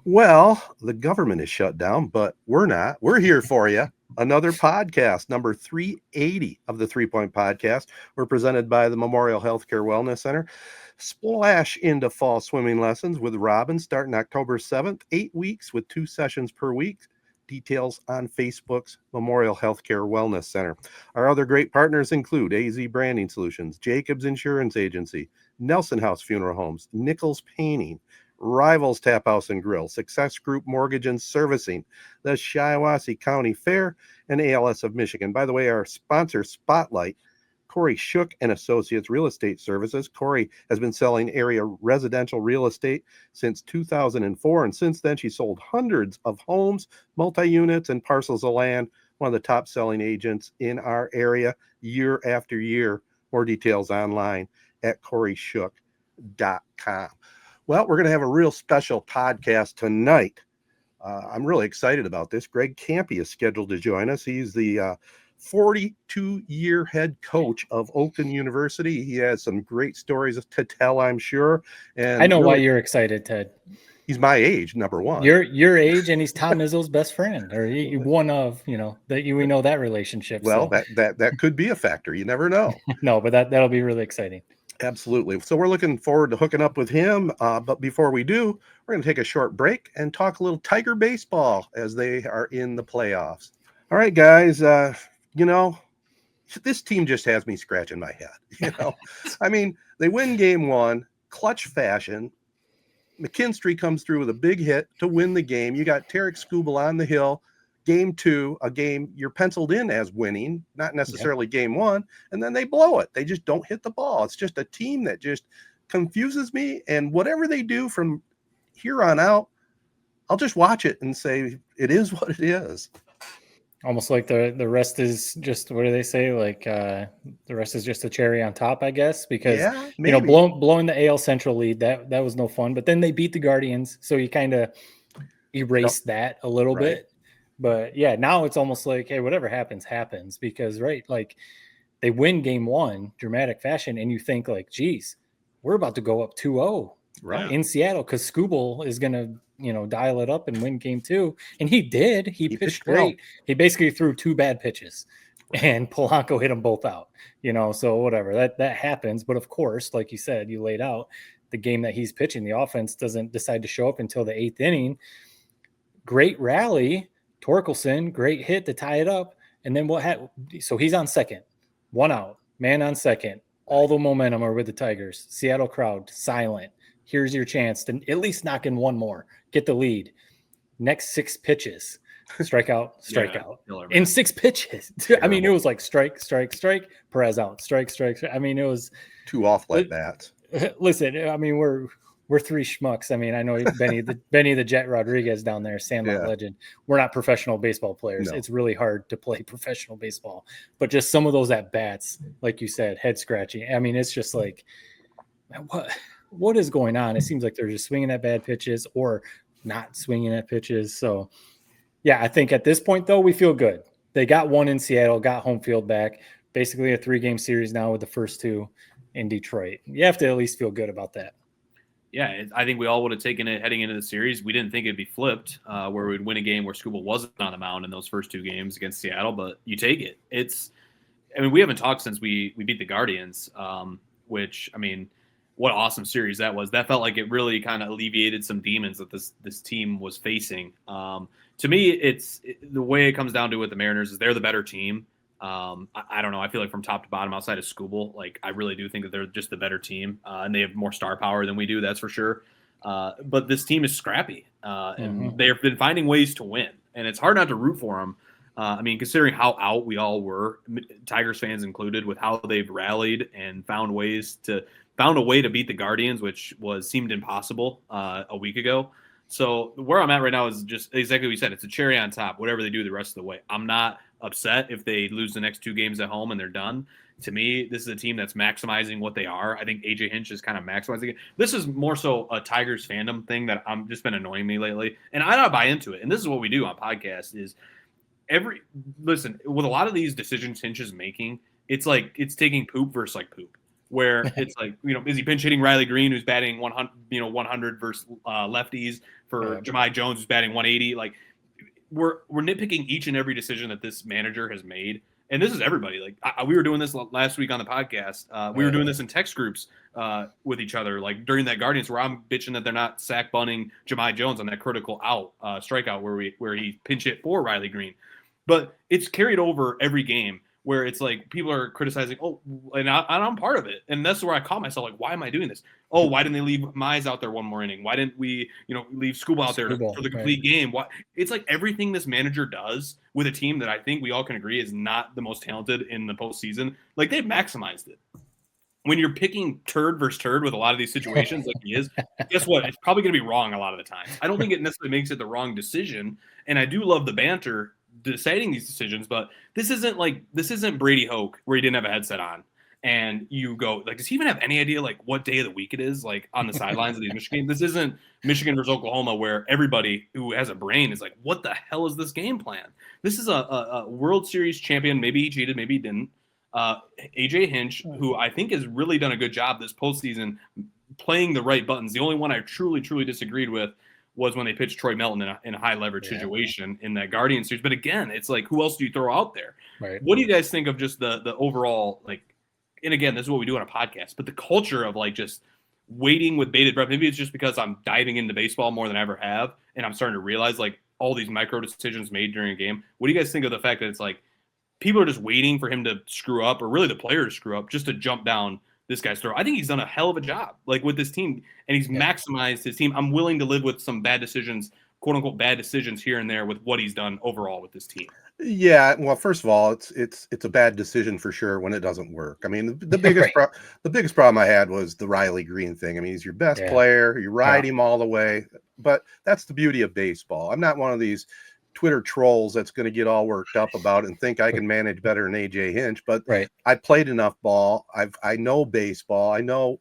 Well, the government is shut down, but we're not. We're here for you. Another podcast, number 380 of the 3 Point Podcast. We're presented by the Memorial Healthcare Wellness Center. Splash into fall swimming lessons with Robin starting October 7th, 8 weeks with 2 sessions per week. Details on Facebook's Memorial Healthcare Wellness Center. Our other great partners include AZee Branding Solutions, Jacobs Insurance Agency, Nelson House Funeral Homes, Nichols Painting, Rivals Taphouse and Grille, Success Group Mortgage and Servicing, the Shiawassee County Fair, and ALS of Michigan. By the way, our sponsor Spotlight, Kori Shook and Associates Real Estate Services. Kori has been selling area residential real estate since 2004, and since then she sold hundreds of homes, multi-units, and parcels of land. One of the top-selling agents in our area year after year. More details online at korishook.com. Well, we're going to have a real special podcast tonight. I'm really excited about this. Greg Kampe is scheduled to join us. He's the 42-year head coach of Oakland University. He has some great stories to tell, I'm sure. And I know why you're excited, Ted. He's my age, number one. Your age, and he's Tom Izzo's best friend, or one of, that we know that relationship. Well, so. that could be a factor. You never know. No, but that'll be really exciting. Absolutely. So we're looking forward to hooking up with him. But before we do, we're going to take a short break and talk a little Tiger baseball as they are in the playoffs. All right, guys. This team just has me scratching my head. I mean, they win game one, clutch fashion. McKinstry comes through with a big hit to win the game. You got Tarek Skubal on the hill. Game two, a game you're penciled in as winning, not necessarily game one, and then they blow it. They just don't hit the ball. It's just a team that just confuses me, and whatever they do from here on out, I'll just watch it and say it is what it is. Almost like the rest is just, what do they say? Like the rest is just a cherry on top, I guess, because blowing the AL Central lead, that was no fun. But then they beat the Guardians, so you kind of erase that a little bit. But yeah, now it's almost like, hey, whatever happens, happens, because like they win game one, dramatic fashion, and you think like, geez, we're about to go up 2-0 in Seattle because Skubal is going to, dial it up and win game two. And he did. He pitched great. Well. He basically threw 2 bad pitches and Polanco hit them both out, so whatever, that happens. But of course, like you said, you laid out the game that he's pitching, the offense doesn't decide to show up until the 8th inning. Great rally. Torkelson, great hit to tie it up. And then what happened? So he's on second, 1 out, man on second. All the momentum are with the Tigers. Seattle crowd, silent. Here's your chance to at least knock in one more, get the lead. Next 6 pitches, strikeout. In 6 pitches. I mean, it was like strike, Perez out, strike. I mean, it was 2 off like that. Listen, I mean, we're 3 schmucks. I mean, I know Benny the Jet Rodriguez down there, Sandlot legend. We're not professional baseball players. No. It's really hard to play professional baseball. But just some of those at-bats, like you said, head scratching. I mean, it's just like, what is going on? It seems like they're just swinging at bad pitches or not swinging at pitches. So, yeah, I think at this point, though, we feel good. They got 1 in Seattle, got home field back. Basically a 3-game series now with the first 2 in Detroit. You have to at least feel good about that. Yeah, I think we all would have taken it heading into the series. We didn't think it'd be flipped, where we'd win a game where Skubal wasn't on the mound in those first 2 games against Seattle, but you take it. We haven't talked since we beat the Guardians, which, I mean, what an awesome series that was. That felt like it really kind of alleviated some demons that this team was facing. To me, the way it comes down to with the Mariners is they're the better team. I don't know. I feel like from top to bottom, outside of Skubal, like I really do think that they're just the better team, and they have more star power than we do. That's for sure. But this team is scrappy, and they've been finding ways to win, and it's hard not to root for them. I mean, considering how out we all were, Tigers fans included, with how they've rallied and found a way to beat the Guardians, which seemed impossible a week ago. So where I'm at right now is just exactly what you said. It's a cherry on top, whatever they do the rest of the way. I'm not upset if they lose the next 2 games at home and they're done. To me, this is a team that's maximizing what they are. I think AJ Hinch is kind of maximizing it. This is more so a Tigers fandom thing that I'm just been annoying me lately. And I don't buy into it. And this is what we do on podcasts is listen, with a lot of these decisions Hinch is making, it's like it's taking poop versus like poop. Where it's like, is he pinch hitting Riley Green, who's batting 100 versus lefties, for Jahmai Jones, who's batting 180. Like we're nitpicking each and every decision that this manager has made. And this is everybody. Like we were doing this last week on the podcast. We were doing this in text groups with each other, like during that Guardians, where I'm bitching that they're not sack bunting Jahmai Jones on that critical strikeout where he pinch hit for Riley Green. But it's carried over every game where it's like people are criticizing, and I'm part of it. And that's where I call myself, like, why am I doing this? Oh, why didn't they leave Mize out there one more inning? Why didn't we, leave Skubal out there for the complete game? Why? It's like everything this manager does with a team that I think we all can agree is not the most talented in the postseason. Like, they've maximized it. When you're picking turd versus turd with a lot of these situations, like he is, guess what? It's probably going to be wrong a lot of the time. I don't think it necessarily makes it the wrong decision. And I do love the banter deciding these decisions, but this isn't Brady Hoke where he didn't have a headset on. And you go, like, does he even have any idea, like, what day of the week it is, like, on the sidelines of these Michigan? This isn't Michigan versus Oklahoma where everybody who has a brain is like, what the hell is this game plan? This is a World Series champion. Maybe he cheated, maybe he didn't. AJ Hinch, who I think has really done a good job this postseason playing the right buttons. The only one I truly, truly disagreed with was when they pitched Troy Melton in a high leverage situation in that Guardian series. But again, it's like, who else do you throw out there? Right. What do you guys think of just the overall, like, and again, this is what we do on a podcast, but the culture of like just waiting with bated breath? Maybe it's just because I'm diving into baseball more than I ever have, and I'm starting to realize like all these micro decisions made during a game. What do you guys think of the fact that it's like people are just waiting for him to screw up, or really the player to screw up, just to jump down this guy's throw? I think he's done a hell of a job, like, with this team, and he's maximized his team. I'm willing to live with some bad decisions, quote unquote bad decisions here and there, with what he's done overall with this team. Yeah, well, first of all, it's a bad decision for sure when it doesn't work. I mean, the biggest the biggest problem I had was the Riley Green thing. I mean, he's your best player, you ride him all the way, but that's the beauty of baseball. I'm not one of these Twitter trolls that's going to get all worked up about it and think I can manage better than AJ Hinch, but I played enough ball. I know baseball. I know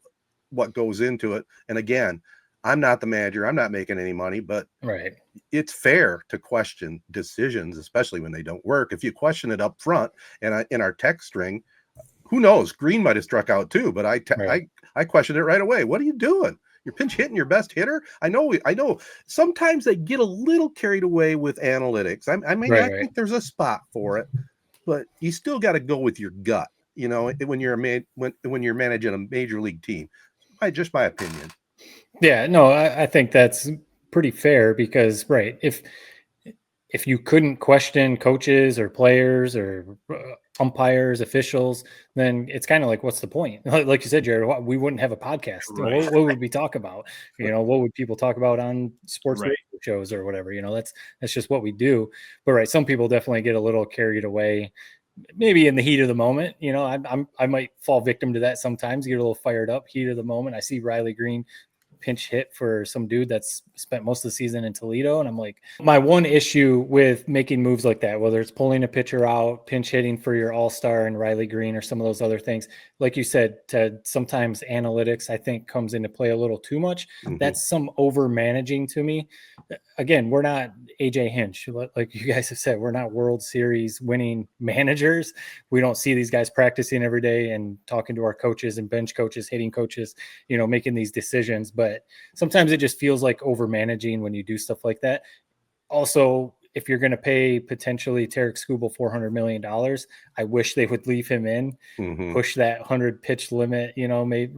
what goes into it. And again, I'm not the manager. I'm not making any money, but it's fair to question decisions, especially when they don't work. If you question it up front, and in our text string, who knows? Green might have struck out too, but I questioned it right away. What are you doing? You're pinch hitting your best hitter. I know. Sometimes they get a little carried away with analytics. I think there's a spot for it, but you still got to go with your gut. When you're when you're managing a major league team. Just my opinion. Yeah, no, I think that's pretty fair because, if you couldn't question coaches or players or umpires, officials, then it's kind of like, what's the point? Like you said, Jared, we wouldn't have a podcast. What would we talk about? What would people talk about on sports radio shows or whatever? That's just what we do. But some people definitely get a little carried away, maybe in the heat of the moment. I might fall victim to that sometimes, get a little fired up, heat of the moment. I see Riley Green pinch hit for some dude that's spent most of the season in Toledo. And I'm like, my one issue with making moves like that, whether it's pulling a pitcher out, pinch hitting for your all-star and Riley Green or some of those other things, like you said, Ted, sometimes analytics, I think, comes into play a little too much. Mm-hmm. That's some over managing to me. Again, we're not AJ Hinch. Like you guys have said, we're not World Series winning managers. We don't see these guys practicing every day and talking to our coaches and bench coaches, hitting coaches, making these decisions. But sometimes it just feels like over managing when you do stuff like that. Also, if you're going to pay potentially Tarek Skubal $400 million, I wish they would leave him in, push that 100 pitch limit, maybe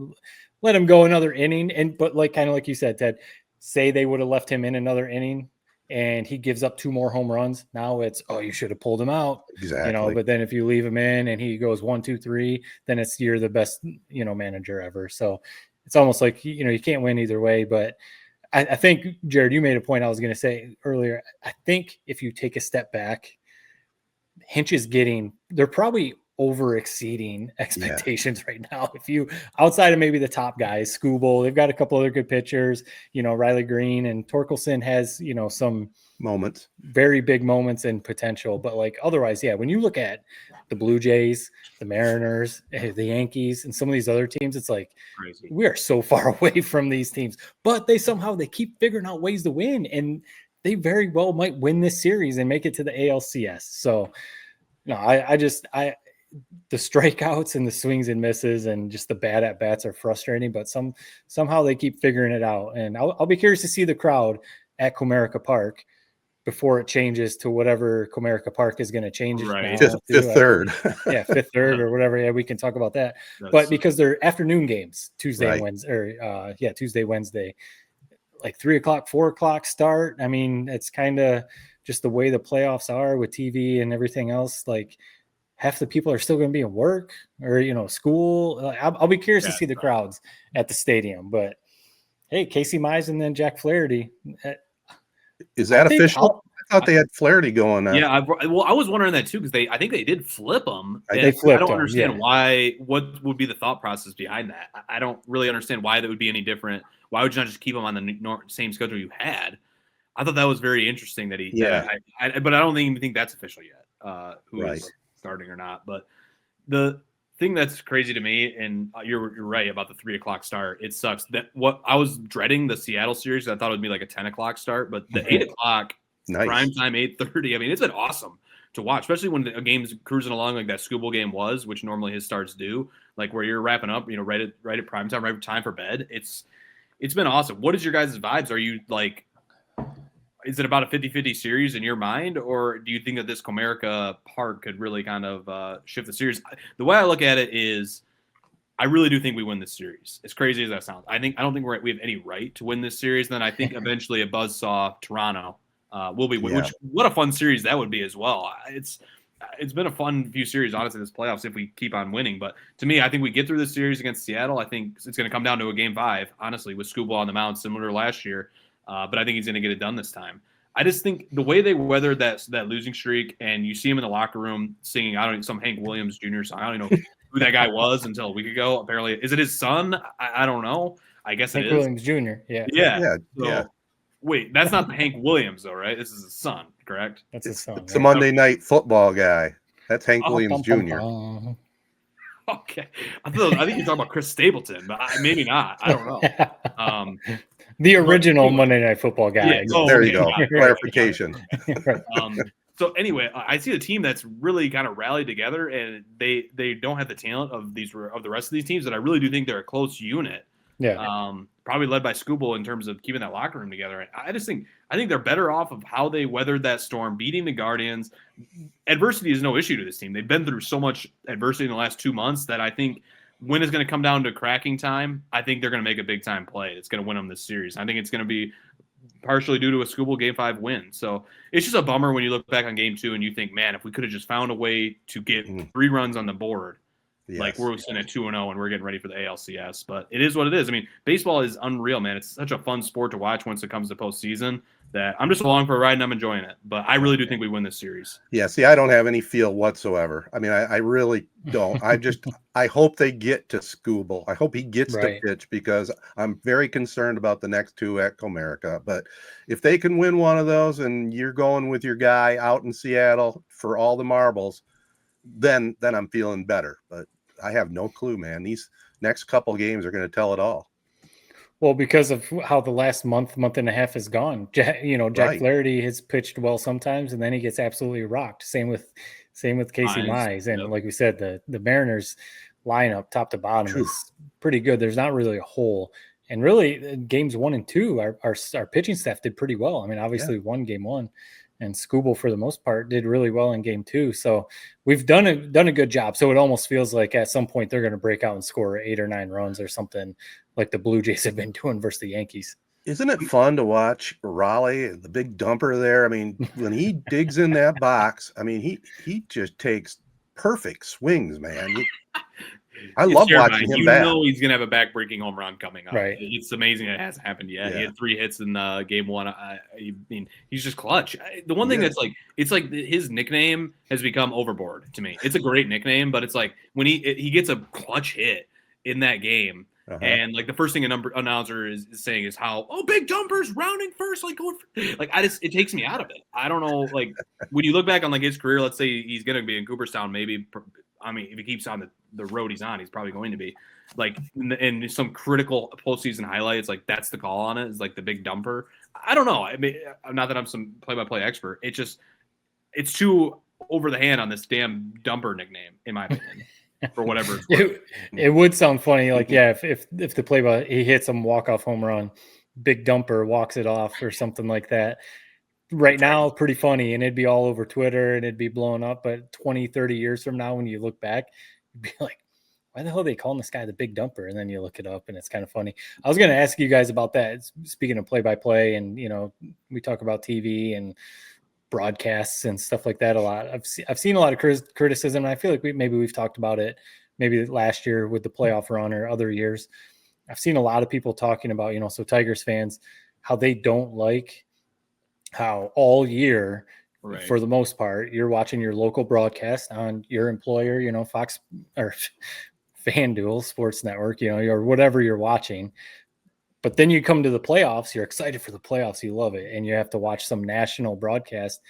let him go another inning. But kind of like you said, Ted, say they would have left him in another inning and he gives up 2 more home runs. Now it's, you should have pulled him out. Exactly. But then if you leave him in and he goes 1, 2, 3, then it's, you're the best, manager ever. So it's almost like, you can't win either way. But I think, Jared, you made a point I was going to say earlier. I think if you take a step back, Hinch is they're probably over exceeding expectations right now. If you, outside of maybe the top guys, Skubal, they've got a couple other good pitchers, Riley Green, and Torkelson has, some moments, very big moments and potential. But otherwise, when you look at the Blue Jays, the Mariners, the Yankees, and some of these other teams, it's like, crazy. We are so far away from these teams, but they keep figuring out ways to win, and they very well might win this series and make it to the ALCS. So no, the strikeouts and the swings and misses and just the bad at bats are frustrating, but somehow they keep figuring it out. And I'll be curious to see the crowd at Comerica Park before it changes to whatever Comerica Park is going to change it Right. now. Fifth Third. Yeah, Fifth Third or whatever. Yeah, we can talk about that. But because they're afternoon games, Tuesday and Wednesday, or Tuesday, Wednesday, like 3 o'clock, 4 o'clock start. I mean, it's kind of just the way the playoffs are with TV and everything else. Like half the people are still going to be in work or, school. I'll be curious to see the crowds at the stadium, but hey, Casey Mize and then Jack Flaherty. Is that official? I thought they had Flaherty going on. Yeah, I was wondering that too, because I think they did flip them. They flipped I don't them, understand what would be the thought process behind that. I don't really understand why that would be any different. Why would you not just keep them on the same schedule you had? I thought that was very interesting that he. Yeah. But I don't even think that's official yet. Who is starting or not? But the thing that's crazy to me, and you're right about the 3 o'clock start. It sucks. That what I was dreading the Seattle series. I thought it would be like a 10 o'clock start, but the 8 o'clock prime time, 8:30. I mean, it's been awesome to watch, especially when a game's cruising along like that Scooball game was, which normally his starts do, like where you're wrapping up, right at prime time, right time for bed. It's been awesome. What is your guys' vibes? Are you like, is it about a 50-50 series in your mind, or do you think that this Comerica Park could really kind of shift the series? The way I look at it is, I really do think we win this series. As crazy as that sounds, I don't think we have any right to win this series. Then I think eventually a buzzsaw Toronto will be. Yeah. Which, what a fun series that would be as well. It's been a fun few series, honestly, this playoffs if we keep on winning. But to me, I think we get through this series against Seattle. I think it's going to come down to a game 5, honestly, with Scooball on the mound, similar to last year. But I think he's going to get it done this time. I just think the way they weathered that losing streak, and you see him in the locker room singing, some Hank Williams Jr. song. I don't even know who that guy was until a week ago. Apparently, is it his son? I don't know. I guess Hank it is. Williams Jr. Yeah. Yeah. Wait, that's not the Hank Williams though, right? This is his son, correct? That's his son. It's the Monday Night Football guy. That's Hank Williams Jr. Okay, I think you're talking about Chris Stapleton, but maybe not. I don't know. The original Monday Night Football guy. Yeah, there you go. Clarification. So anyway, I see a team that's really kind of rallied together, and they don't have the talent of the rest of these teams, that I really do think they're a close unit. Yeah. Probably led by Scooball in terms of keeping that locker room together. I think they're better off of how they weathered that storm, beating the Guardians. Adversity is no issue to this team. They've been through so much adversity in the last 2 months that I think when it's going to come down to cracking time, I think they're going to make a big time play. It's going to win them this series. I think it's going to be partially due to a Scooball Game 5 win. So it's just a bummer when you look back on Game 2 and you think, man, if we could have just found a way to get 3 runs on the board, like we're sitting at 2-0 and we're getting ready for the ALCS. But it is what it is. I mean, baseball is unreal, man. It's such a fun sport to watch once it comes to postseason that I'm just along for a ride and I'm enjoying it. But I really do think we win this series. Yeah, see, I don't have any feel whatsoever. I mean, I really don't. I hope they get to Scooball. I hope he gets to pitch, because I'm very concerned about the next 2 at Comerica. But if they can win one of those and you're going with your guy out in Seattle for all the marbles, then I'm feeling better. But I have no clue, man. These next couple games are going to tell it all. Well, because of how the last month and a half has gone, Jack Flaherty has pitched well sometimes, and then he gets absolutely rocked. Same with Casey Mize, and like we said, the Mariners lineup top to bottom is pretty good. There's not really a hole, and really games 1 and 2, our pitching staff did pretty well. I mean, obviously won Game 1. And Scooball, for the most part, did really well in Game 2. So we've done a good job. So it almost feels like at some point they're going to break out and score 8 or 9 runs or something like the Blue Jays have been doing versus the Yankees. Isn't it fun to watch Raleigh, the big dumper there? I mean, when he digs in that box, I mean, he just takes perfect swings, man. I love watching him bat. You know he's going to have a back-breaking home run coming up. Right. It's amazing it hasn't happened yet. Yeah. He had 3 hits in Game 1. I mean, he's just clutch. The one thing that's like, it's like his nickname has become Overboard to me. It's a great nickname, but it's like when he gets a clutch hit in that game, and like the first thing a announcer is saying is how, big jumpers rounding first, like going for, like it takes me out of it. I don't know, like when you look back on like his career, let's say he's going to be in Cooperstown, maybe. I mean, if he keeps on the road he's on, he's probably going to be like in some critical postseason highlights. Like that's the call on it, is like the big dumper. I don't know. I mean, not that I'm some play-by-play expert. It's too over the hand on this damn dumper nickname, in my opinion, for whatever. It would sound funny, like if the he hits some walk-off home run, big dumper walks it off or something like that. Right now, pretty funny, and it'd be all over Twitter and it'd be blowing up. But 20, 30 years from now, when you look back, you'd be like, why the hell are they calling this guy the big dumper? And then you look it up and it's kind of funny. I was going to ask you guys about that. Speaking of play-by-play, and, we talk about TV and broadcasts and stuff like that a lot. I've seen a lot of criticism, and I feel like maybe we've talked about it maybe last year with the playoff run or other years. I've seen a lot of people talking about, so Tigers fans, how they don't like how all year, right, for the most part, you're watching your local broadcast on your employer, Fox or FanDuel, Sports Network, or whatever you're watching. But then you come to the playoffs, you're excited for the playoffs, you love it, and you have to watch some national broadcast,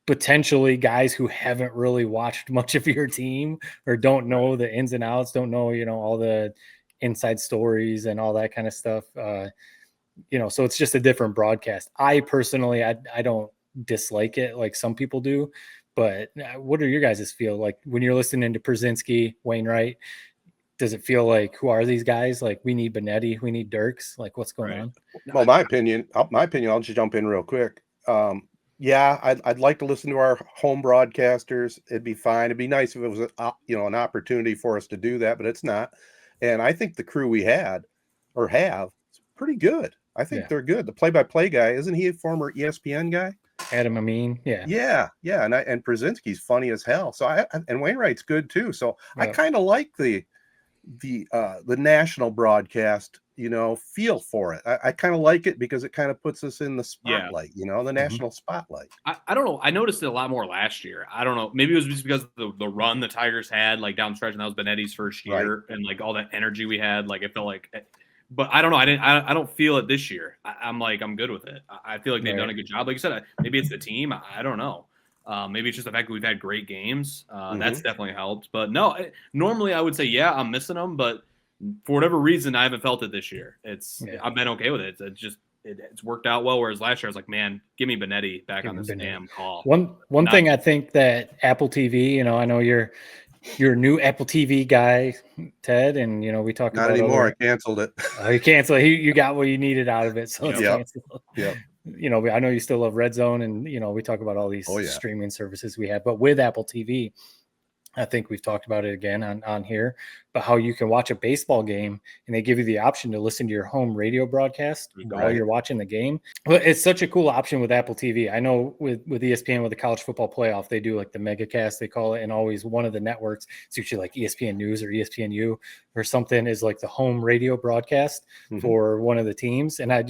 potentially guys who haven't really watched much of your team or don't know the ins and outs, don't know, all the inside stories and all that kind of stuff. So it's just a different broadcast. I personally, I don't dislike it like some people do, but what are your guys' feel like when you're listening to Przinski, Wainwright? Does it feel like, who are these guys? Like, we need Benetti, we need Dirks. Like, what's going on? Well, my opinion, I'll just jump in real quick. Yeah, I'd like to listen to our home broadcasters. It'd be fine. It'd be nice if it was, an opportunity for us to do that, but it's not. And I think the crew we had or have is pretty good. I think they're good. The play-by-play guy, isn't he a former ESPN guy? Adam Amin, yeah. And Przinski's funny as hell. So and Wainwright's good too. So I kind of like the national broadcast, feel for it. I kind of like it because it kind of puts us in the spotlight, the national spotlight. I don't know. I noticed it a lot more last year. I don't know. Maybe it was just because of the run the Tigers had, like down the stretch, and that was Benetti's first year, and like all that energy we had, like it felt like. But I don't know. I don't feel it this year. I'm good with it. I feel like they've done a good job. Like you said, maybe it's the team. I don't know. Maybe it's just the fact that we've had great games. That's definitely helped. But no, normally I would say, I'm missing them. But for whatever reason, I haven't felt it this year. I've been okay with it. It's worked out well. Whereas last year I was like, man, give me Benetti back on this damn call. One thing I think that Apple TV, I know you're a new Apple TV guy, Ted, and we talked about not anymore. I canceled it. You canceled. You got what you needed out of it, so it's canceled. Yeah. I know you still love Red Zone, and we talk about all these streaming services we have, but with Apple TV, I think we've talked about it again on here, but how you can watch a baseball game and they give you the option to listen to your home radio broadcast while you're watching the game. Well, it's such a cool option with Apple TV. I know with ESPN, with the college football playoff, they do like the megacast, they call it, and always one of the networks, it's usually like ESPN News or ESPNU or something, is like the home radio broadcast for one of the teams. And I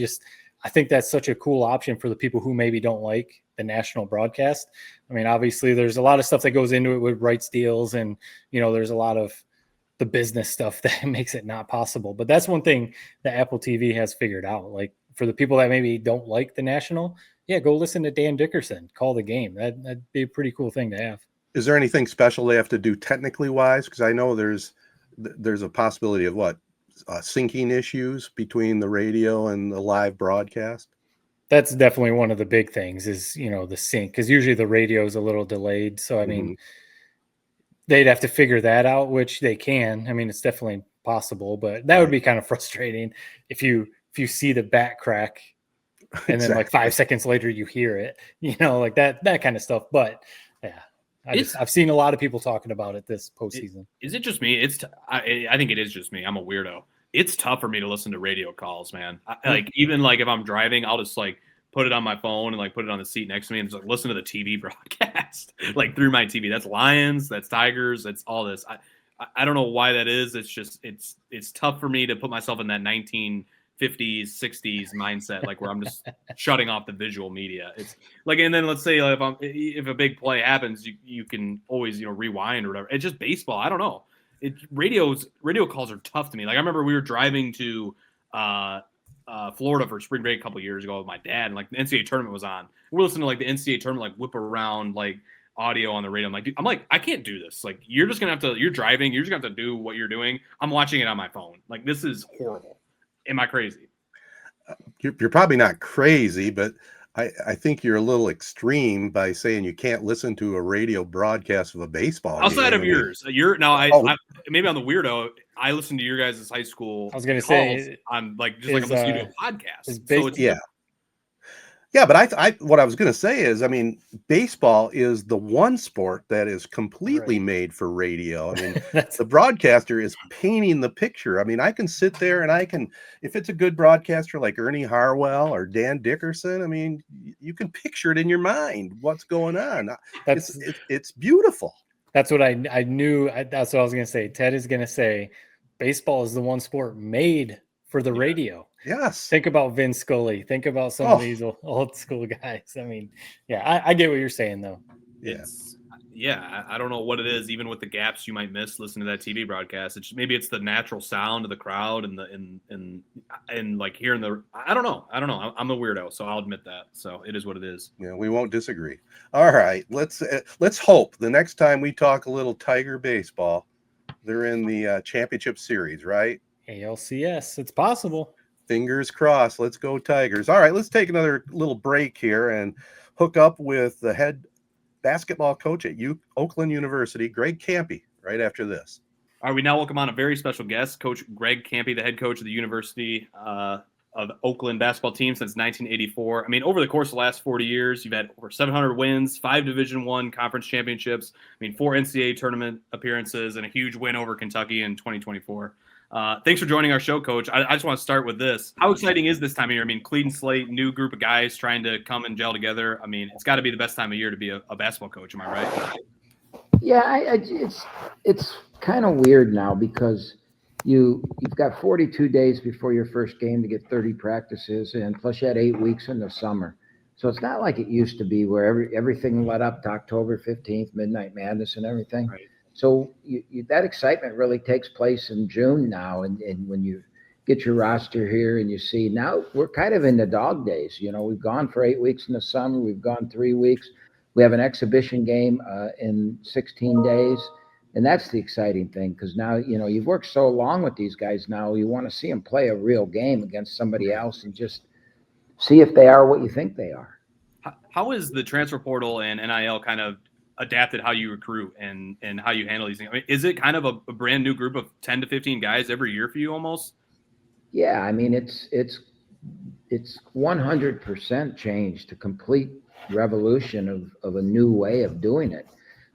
think that's such a cool option for the people who maybe don't like the national broadcast. I mean, obviously there's a lot of stuff that goes into it with rights deals, and there's a lot of the business stuff that makes it not possible. But that's one thing that Apple TV has figured out. Like, for the people that maybe don't like the national, go listen to Dan Dickerson call the game. That'd be a pretty cool thing to have. Is there anything special they have to do technically wise? Because I know there's a possibility of syncing issues between the radio and the live broadcast. That's definitely one of the big things is, the sync, because usually the radio is a little delayed. So, I mean, they'd have to figure that out, which they can. I mean, it's definitely possible, but that would be kind of frustrating if you see the bat crack and then like 5 seconds later you hear it, like that kind of stuff. But yeah, I've seen a lot of people talking about it this postseason. Is it just me? I think it is just me. I'm a weirdo. It's tough for me to listen to radio calls, man. Even if I'm driving, I'll just put it on my phone and put it on the seat next to me and just listen to the TV broadcast through my TV. That's Lions, that's Tigers, that's all this. I don't know why that is. It's just it's tough for me to put myself in that 1950s, 60s mindset, where I'm just shutting off the visual media. It's and then let's say if a big play happens, you can always rewind or whatever. It's just baseball. I don't know. Radio calls are tough to me. I remember we were driving to Florida for spring break a couple years ago with my dad, and the NCAA tournament was on. We're listening to the NCAA tournament whip around audio on the radio. I'm like, dude, I can't do this. You're just gonna have to. You're driving. You're just gonna have to do what you're doing. I'm watching it on my phone. This is horrible. Am I crazy? You're probably not crazy, but I think you're a little extreme by saying you can't listen to a radio broadcast of a baseball outside game. of yours. You're now. I maybe I'm the weirdo. I listen to your guys' high school. I was going to say, I'm like I'm listening to a podcast. So it's Yeah, but I what I was going to say is, I mean, baseball is the one sport that is completely made for radio. I mean, the broadcaster is painting the picture. I mean, I can sit there and if it's a good broadcaster like Ernie Harwell or Dan Dickerson, I mean, you can picture it in your mind what's going on. It's beautiful. That's what I knew. That's what I was going to say. Ted is going to say, baseball is the one sport made for the radio. Yes. Think about Vin Scully. Think about some of these old school guys. I mean, I get what you're saying though. I don't know what it is. Even with the gaps you might miss listening to that TV broadcast, maybe it's the natural sound of the crowd and like hearing the. I don't know. I'm a weirdo, so I'll admit that. So it is what it is. Yeah, we won't disagree. All right, let's hope the next time we talk a little Tiger baseball, they're in the championship series, right? ALCS, it's possible. Fingers crossed. Let's go Tigers. All right, let's take another little break here and hook up with the head basketball coach at Oakland University, Greg Kampe, right after this. All right, we now welcome on a very special guest, Coach Greg Kampe, the head coach of the University of the Oakland basketball team since 1984. I mean, over the course of the last 40 years, you've had over 700 wins, 5 Division I conference championships, 4 NCAA tournament appearances, and a huge win over Kentucky in 2024. Thanks for joining our show, Coach. I just want to start with this. How exciting is this time of year? I mean, clean slate, new group of guys trying to come and gel together. I mean, it's got to be the best time of year to be a basketball coach. Am I right? Yeah, it's kind of weird now because you've got 42 days before your first game to get 30 practices, and plus you had 8 weeks in the summer. So it's not like it used to be where everything led up to October 15th, Midnight Madness and everything. Right. So that excitement really takes place in June now, and when you get your roster here and you see now we're kind of in the dog days. We've gone for 8 weeks in the summer. We've gone 3 weeks. We have an exhibition game in 16 days, and that's the exciting thing because now you've worked so long with these guys. Now you want to see them play a real game against somebody else and just see if they are what you think they are. How is the transfer portal and NIL kind of adapted how you recruit and how you handle these things? I mean, is it kind of a brand new group of 10 to 15 guys every year for you almost? Yeah, I mean, it's 100% changed, a complete revolution of a new way of doing it.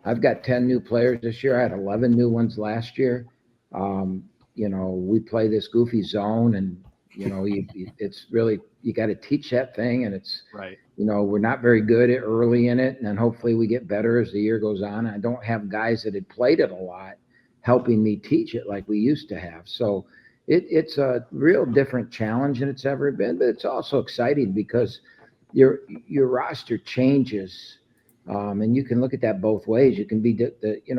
I've got 10 new players this year. I had 11 new ones last year. We play this goofy zone, and it's really, you got to teach that thing, and it's right. We're not very good at early in it, and then hopefully we get better as the year goes on. I don't have guys that had played it a lot helping me teach it like we used to have. So it's a real different challenge than it's ever been, but it's also exciting because your roster changes, and you can look at that both ways. You can be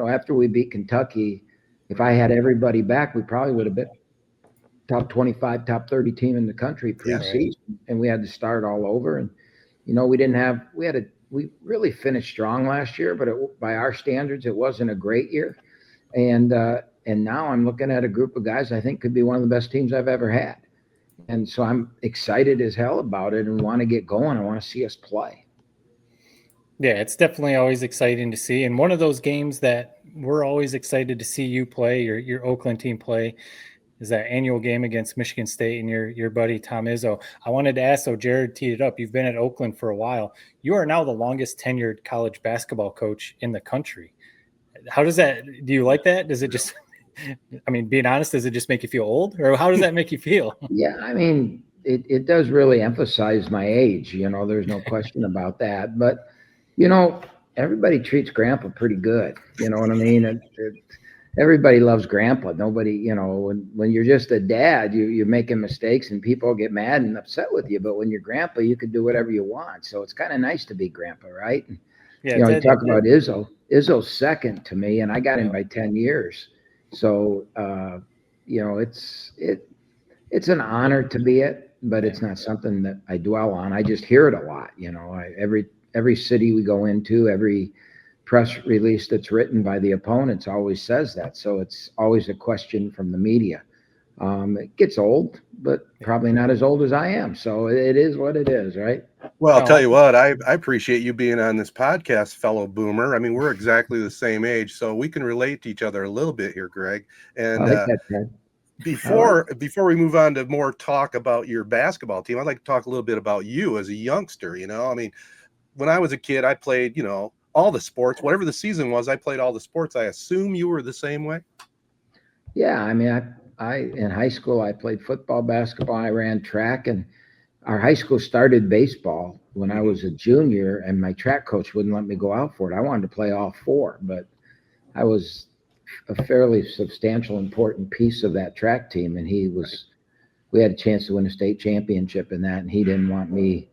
after we beat Kentucky, if I had everybody back, we probably would have been top 25, top 30 team in the country preseason, and we had to start all over. And we really finished strong last year, but by our standards, it wasn't a great year. And now I'm looking at a group of guys I think could be one of the best teams I've ever had. And so I'm excited as hell about it and want to get going. I want to see us play. Yeah, it's definitely always exciting to see. And one of those games that we're always excited to see you play, your Oakland team play, is that annual game against Michigan State and your buddy Tom Izzo. I wanted to ask, so Jared teed it up. You've been at Oakland for a while. You are now the longest tenured college basketball coach in the country. How does that? Do you like that? Does it just? I mean, being honest, does it just make you feel old, or how does that make you feel? Yeah, I mean, it does really emphasize my age. There's no question about that. But everybody treats Grandpa pretty good. You know what I mean? Everybody loves Grandpa. Nobody, when you're just a dad, you're making mistakes and people get mad and upset with you. But when you're Grandpa, you can do whatever you want. So it's kind of nice to be Grandpa, right? Yeah. You talk about Izzo. Izzo's second to me, and I got him by 10 years. So, it's an honor to be it, but it's not something that I dwell on. I just hear it a lot. Every city we go into, every press release that's written by the opponents always says that. So it's always a question from the media. It gets old, but probably not as old as I am. So it is what it is, right? Well, I'll tell you what, I appreciate you being on this podcast, fellow boomer. I mean, we're exactly the same age, so we can relate to each other a little bit here, Greg. And I like that, Greg. before we move on to more talk about your basketball team, I'd like to talk a little bit about you as a youngster. I mean, when I was a kid, I played, all the sports, whatever the season was, I played all the sports. I assume you were the same way? Yeah, I mean, I in high school, I played football, basketball, I ran track, and our high school started baseball when I was a junior, and my track coach wouldn't let me go out for it. I wanted to play all four, but I was a fairly substantial, important piece of that track team, and we had a chance to win a state championship in that, and he didn't want me,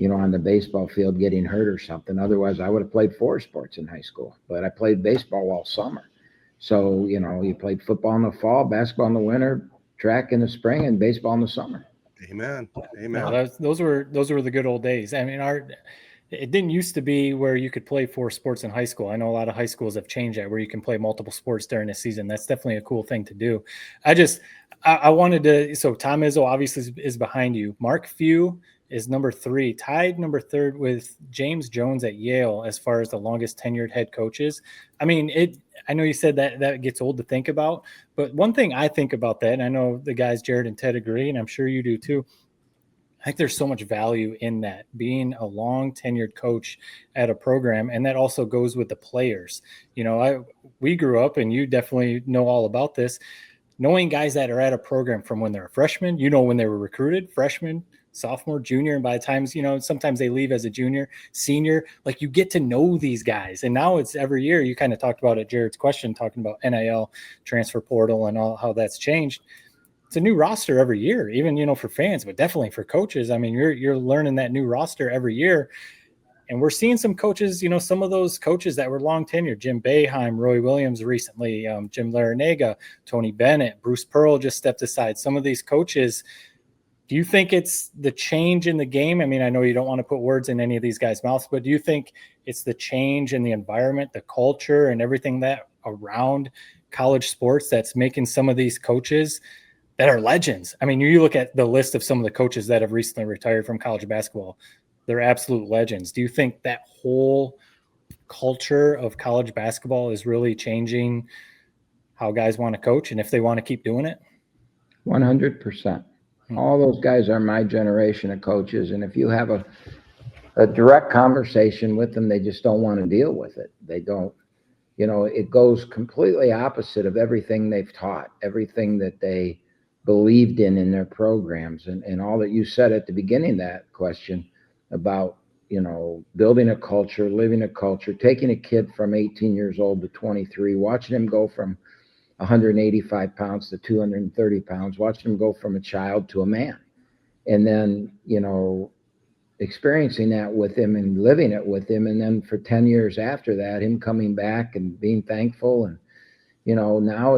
on the baseball field getting hurt or something. Otherwise, I would have played four sports in high school, but I played baseball all summer. So, you played football in the fall, basketball in the winter, track in the spring, and baseball in the summer. Amen. No, those were the good old days. I mean, it didn't used to be where you could play four sports in high school. I know a lot of high schools have changed that, where you can play multiple sports during the season. That's definitely a cool thing to do. I wanted to. So Tom Izzo obviously is behind you. Mark Few is number 3, tied number 3 with James Jones at Yale as far as the longest tenured head coaches. I mean, I know you said that gets old to think about, but one thing I think about that, and I know the guys Jared and Ted agree, and I'm sure you do too, I think there's so much value in that, being a long tenured coach at a program. And that also goes with the players. We grew up, and you definitely know all about this, knowing guys that are at a program from when they're a freshman, when they were recruited, freshman, sophomore, junior, and by the times, sometimes they leave as a junior, senior, like you get to know these guys. And now it's every year. You kind of talked about it, Jared's question, talking about NIL, transfer portal, and all how that's changed. It's a new roster every year, even, for fans, but definitely for coaches. I mean, you're learning that new roster every year. And we're seeing some coaches, some of those coaches that were long tenured, Jim Boeheim, Roy Williams recently, Jim Larinaga, Tony Bennett, Bruce Pearl just stepped aside. Some of these coaches, do you think it's the change in the game? I mean, I know you don't want to put words in any of these guys' mouths, but do you think it's the change in the environment, the culture, and everything that around college sports that's making some of these coaches that are legends? I mean, you look at the list of some of the coaches that have recently retired from college basketball, they're absolute legends. Do you think that whole culture of college basketball is really changing how guys want to coach and if they want to keep doing it? 100%. All those guys are my generation of coaches. And if you have a direct conversation with them, they just don't want to deal with it. They don't, it goes completely opposite of everything they've taught, everything that they believed in their programs, and all that you said at the beginning of that question about, building a culture, living a culture, taking a kid from 18 years old to 23, watching him go from 185 pounds to 230 pounds, watching him go from a child to a man. And then, experiencing that with him and living it with him. And then for 10 years after that, him coming back and being thankful. And, now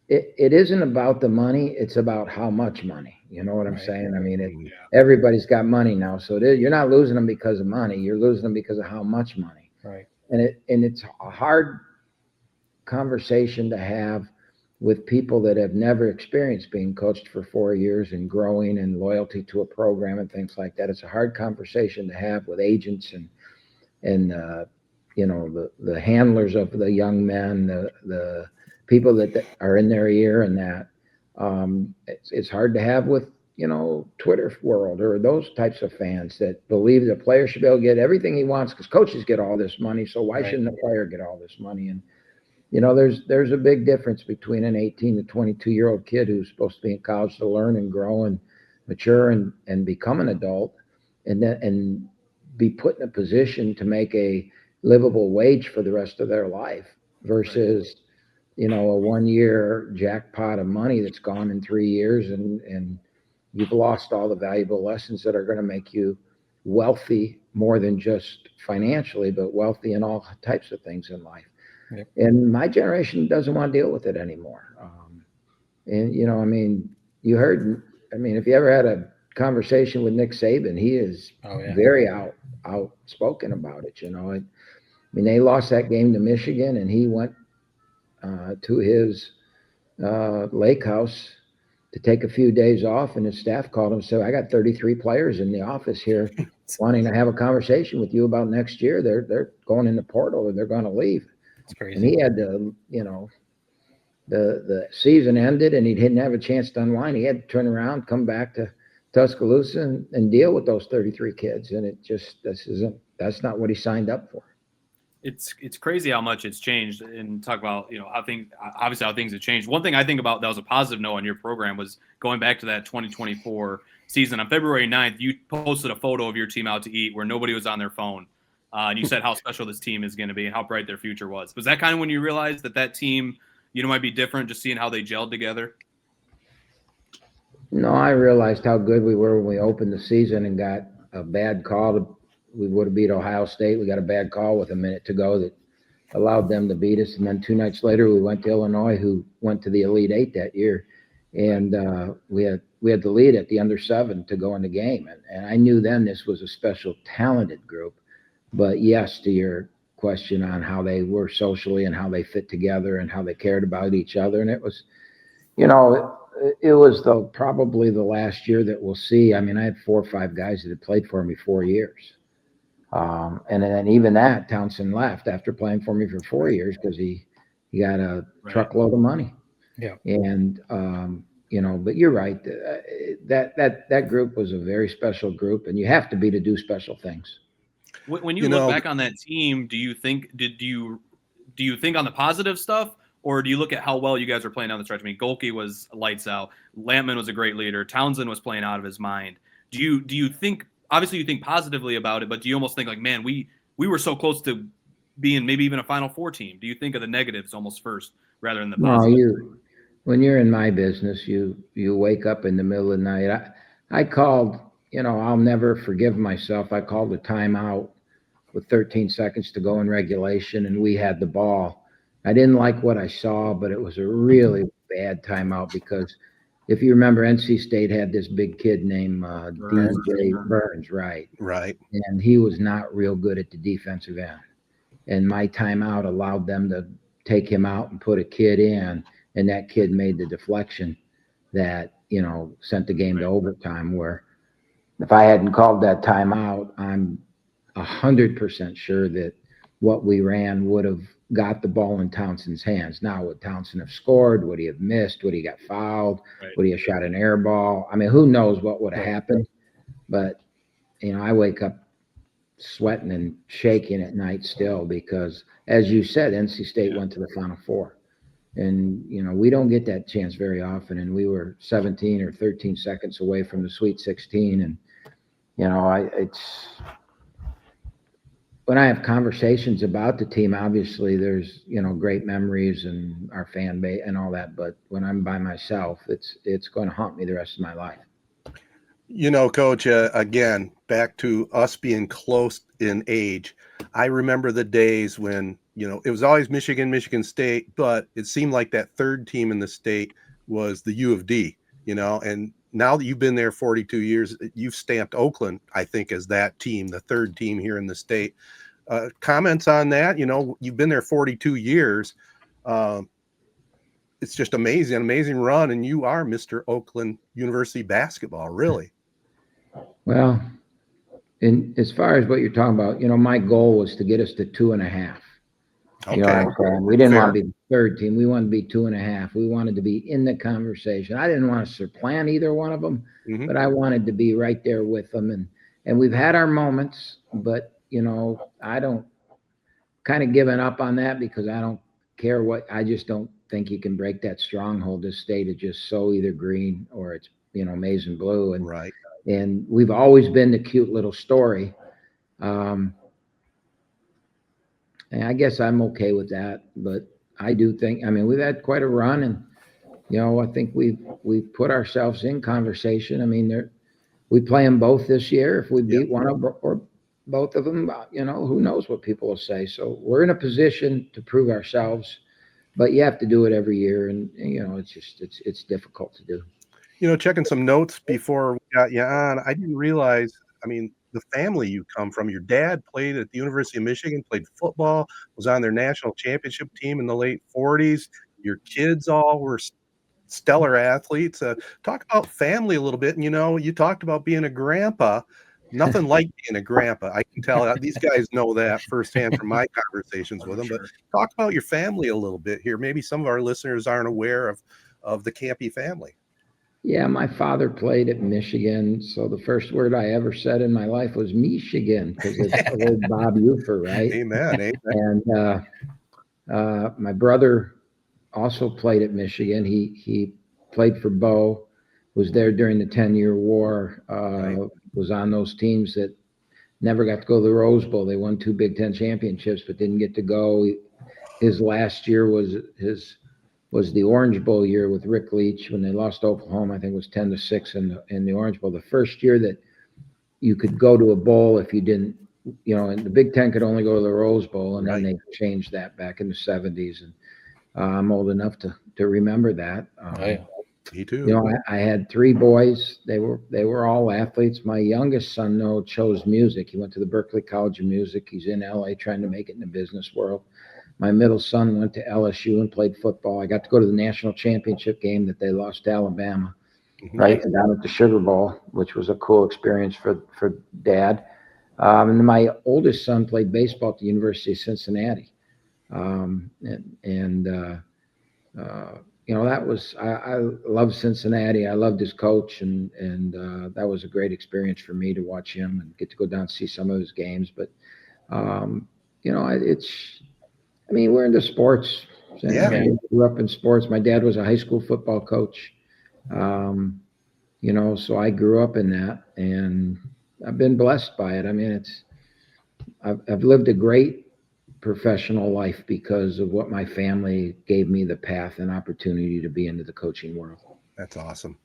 it isn't about the money. It's about how much money. You know what I'm saying? I mean, everybody's got money now. So you're not losing them because of money. You're losing them because of how much money. Right. And it's a hard conversation to have with people that have never experienced being coached for 4 years and growing and loyalty to a program and things like that. It's a hard conversation to have with agents and the handlers of the young men, the people that are in their ear, and that it's hard to have with Twitter world or those types of fans that believe the player should be able to get everything he wants because coaches get all this money, so why shouldn't the player get all this money? And there's a big difference between an 18 to 22-year-old kid who's supposed to be in college to learn and grow and mature and become an adult, and be put in a position to make a livable wage for the rest of their life versus a 1-year jackpot of money that's gone in 3 years, and you've lost all the valuable lessons that are going to make you wealthy, more than just financially, but wealthy in all types of things in life. Yep. And my generation doesn't want to deal with it anymore. And you heard, if you ever had a conversation with Nick Saban, he is very outspoken about it. They lost that game to Michigan, and he went to his lake house to take a few days off, and his staff called him and said, I got 33 players in the office here wanting to have a conversation with you about next year. They're going in the portal or they're going to leave. It's crazy. And he had to, the season ended and he didn't have a chance to unwind. He had to turn around, come back to Tuscaloosa and deal with those 33 kids. And it just, that's not what he signed up for. It's crazy how much it's changed, and talk about, how things have changed. One thing I think about that was a positive note on your program was going back to that 2024 season. On February 9th, you posted a photo of your team out to eat where nobody was on their phone. And you said how special this team is going to be and how bright their future was. Was that kind of when you realized that team, might be different, just seeing how they gelled together? No, I realized how good we were when we opened the season and got a bad call. We would have beat Ohio State. We got a bad call with a minute to go that allowed them to beat us. And then 2 nights later, we went to Illinois, who went to the Elite Eight that year. And we had the lead at the under 7 to go in the game. And I knew then this was a special, talented group. But yes, to your question on how they were socially and how they fit together and how they cared about each other. And it was, it was probably the last year that we'll see. I mean, I had 4 or 5 guys that had played for me 4 years. And then even that, Townsend left after playing for me for 4 years because he got a truckload of money. Yeah. And, but you're right. That group was a very special group, and you have to be to do special things. When you look back on that team, do you think on the positive stuff, or do you look at how well you guys were playing down the stretch? I mean, Golke was lights out. Lampman was a great leader. Townsend was playing out of his mind. Do you think, obviously you think positively about it, but do you almost think like, man, we were so close to being maybe even a Final Four team? Do you think of the negatives almost first rather than the positive? No, when you're in my business, you wake up in the middle of the night. I called, I'll never forgive myself. I called a timeout with 13 seconds to go in regulation, and we had the ball. I didn't like what I saw, but it was a really bad timeout because if you remember, NC State had this big kid named DJ Burns, right? Right. And he was not real good at the defensive end. And my timeout allowed them to take him out and put a kid in, and that kid made the deflection that, sent the game to overtime, where if I hadn't called that timeout, I'm 100% sure that what we ran would have got the ball in Townsend's hands. Now, would Townsend have scored? Would he have missed? Would he got fouled? Right. Would he have shot an air ball? I mean, who knows what would have happened? But, I wake up sweating and shaking at night still because, as you said, NC State went to the Final Four. And, we don't get that chance very often. And we were 17 or 13 seconds away from the Sweet 16. And, when I have conversations about the team, obviously there's, great memories and our fan base and all that. But when I'm by myself, it's going to haunt me the rest of my life. Coach, again, back to us being close in age. I remember the days when, it was always Michigan State, but it seemed like that third team in the state was the U of D, and now that you've been there 42 years, you've stamped Oakland, I think, as that team, the third team here in the state. Comments on that? You've been there 42 years. It's just amazing run, and you are Mr. Oakland University basketball, really. Well, as far as what you're talking about, my goal was to get us to 2.5. Okay. We didn't want to be the third team. We wanted to be 2.5. We wanted to be in the conversation. I didn't want to supplant either one of them, but I wanted to be right there with them. And we've had our moments, but, I don't kind of given up on that because I don't care I just don't think you can break that stronghold. This state is just so either green or it's, maize and blue. And, right. And we've always been the cute little story. And I guess I'm okay with that, but I do think, we've had quite a run, and, I think we've put ourselves in conversation. We play them both this year. If we beat one of or both of them, who knows what people will say. So we're in a position to prove ourselves, but you have to do it every year. And, it's difficult to do. Checking some notes before we got you on, I didn't realize, the family you come from, your dad played at the University of Michigan, played football, was on their national championship team in the late 40s. Your kids all were stellar athletes. Talk about family a little bit. And, you talked about being a grandpa. Nothing like being a grandpa. I can tell these guys know that firsthand from my conversations with them. But talk about your family a little bit here. Maybe some of our listeners aren't aware of the Kampe family. Yeah, my father played at Michigan, so the first word I ever said in my life was Michigan, because it's old Bob Ufer, right? Amen. And my brother also played at Michigan. He played for Bo, was there during the 10-year war, was on those teams that never got to go to the Rose Bowl. They won 2 Big Ten championships, but didn't get to go. His last year was the Orange Bowl year with Rick Leach when they lost Oklahoma. I think it was 10-6 in the Orange Bowl. The first year that you could go to a bowl if you didn't, and the Big Ten could only go to the Rose Bowl, and then they changed that back in the 70s. And I'm old enough to remember that. Me too. I had 3 boys. They were all athletes. My youngest son, though, chose music. He went to the Berklee College of Music. He's in LA trying to make it in the business world. My middle son went to LSU and played football. I got to go to the national championship game that they lost to Alabama, right, and down at the Sugar Bowl, which was a cool experience for Dad. And my oldest son played baseball at the University of Cincinnati. That was, I loved Cincinnati. I loved his coach, and that was a great experience for me to watch him and get to go down and see some of his games. But, we're into sports. Yeah. I grew up in sports. My dad was a high school football coach. So I grew up in that, and I've been blessed by it. I've lived a great professional life because of what my family gave me the path and opportunity to be into the coaching world. That's awesome.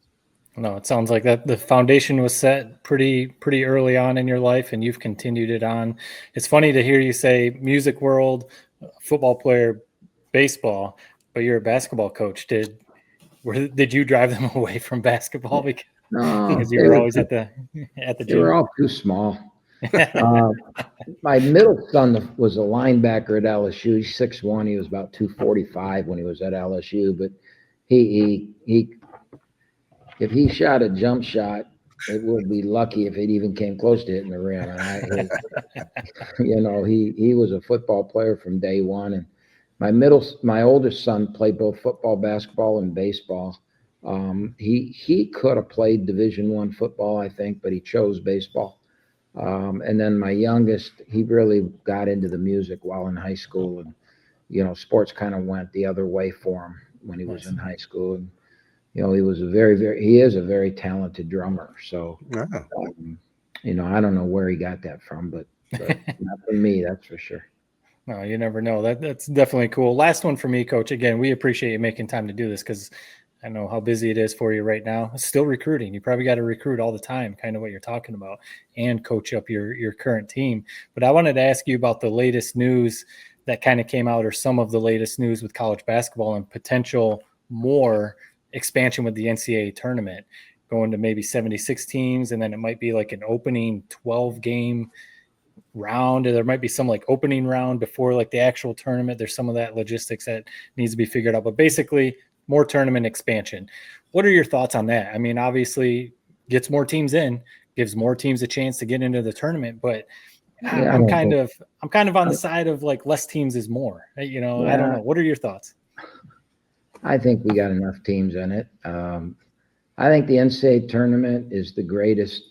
No, it sounds like that the foundation was set pretty early on in your life, and you've continued it on. It's funny to hear you say music world, football player, baseball, but you're a basketball coach. Did you drive them away from basketball because you were always at the gym? They were all too small. My middle son was a linebacker at LSU. He's 6'1". He was about 245 when he was at LSU, but he if he shot a jump shot, it would be lucky if it even came close to hitting the rim. And he was a football player from day one. And my oldest son played both football, basketball, and baseball. He could have played Division I football, I think, but he chose baseball. And then my youngest, he really got into the music while in high school, and sports kind of went the other way for him when he was in high school. And he was he is a very talented drummer. So I don't know where he got that from, but not from me, that's for sure. No, you never know. That's definitely cool. Last one for me, Coach. Again, we appreciate you making time to do this, because I know how busy it is for you right now. Still recruiting. You probably got to recruit all the time, kind of what you're talking about, and coach up your current team. But I wanted to ask you about the latest news that kind of came out, or some of the latest news with college basketball and potential more expansion with the NCAA tournament, going to maybe 76 teams, and then it might be like an opening 12-game round, or there might be some like opening round before like the actual tournament. There's some of that logistics that needs to be figured out, but basically more tournament expansion. What are your thoughts on that? Obviously gets more teams in, gives more teams a chance to get into the tournament, but I'm kind of on the side of like less teams is more, I don't know. What are your thoughts? I think we got enough teams in it. I think the NCAA tournament is the greatest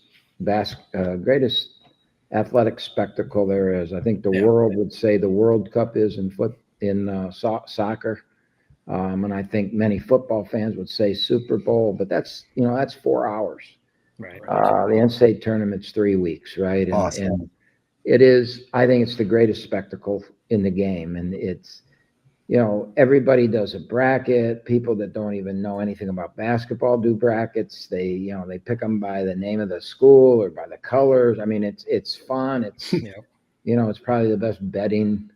athletic spectacle there is. I think the world would say the World Cup is in soccer. And I think many football fans would say Super Bowl, but that's 4 hours. Right. The NCAA tournament's 3 weeks, right? Awesome. And it is, I think it's the greatest spectacle in the game. And it's, everybody does a bracket. People that don't even know anything about basketball do brackets. They pick them by the name of the school or by the colors. It's fun. It's, it's probably the best betting,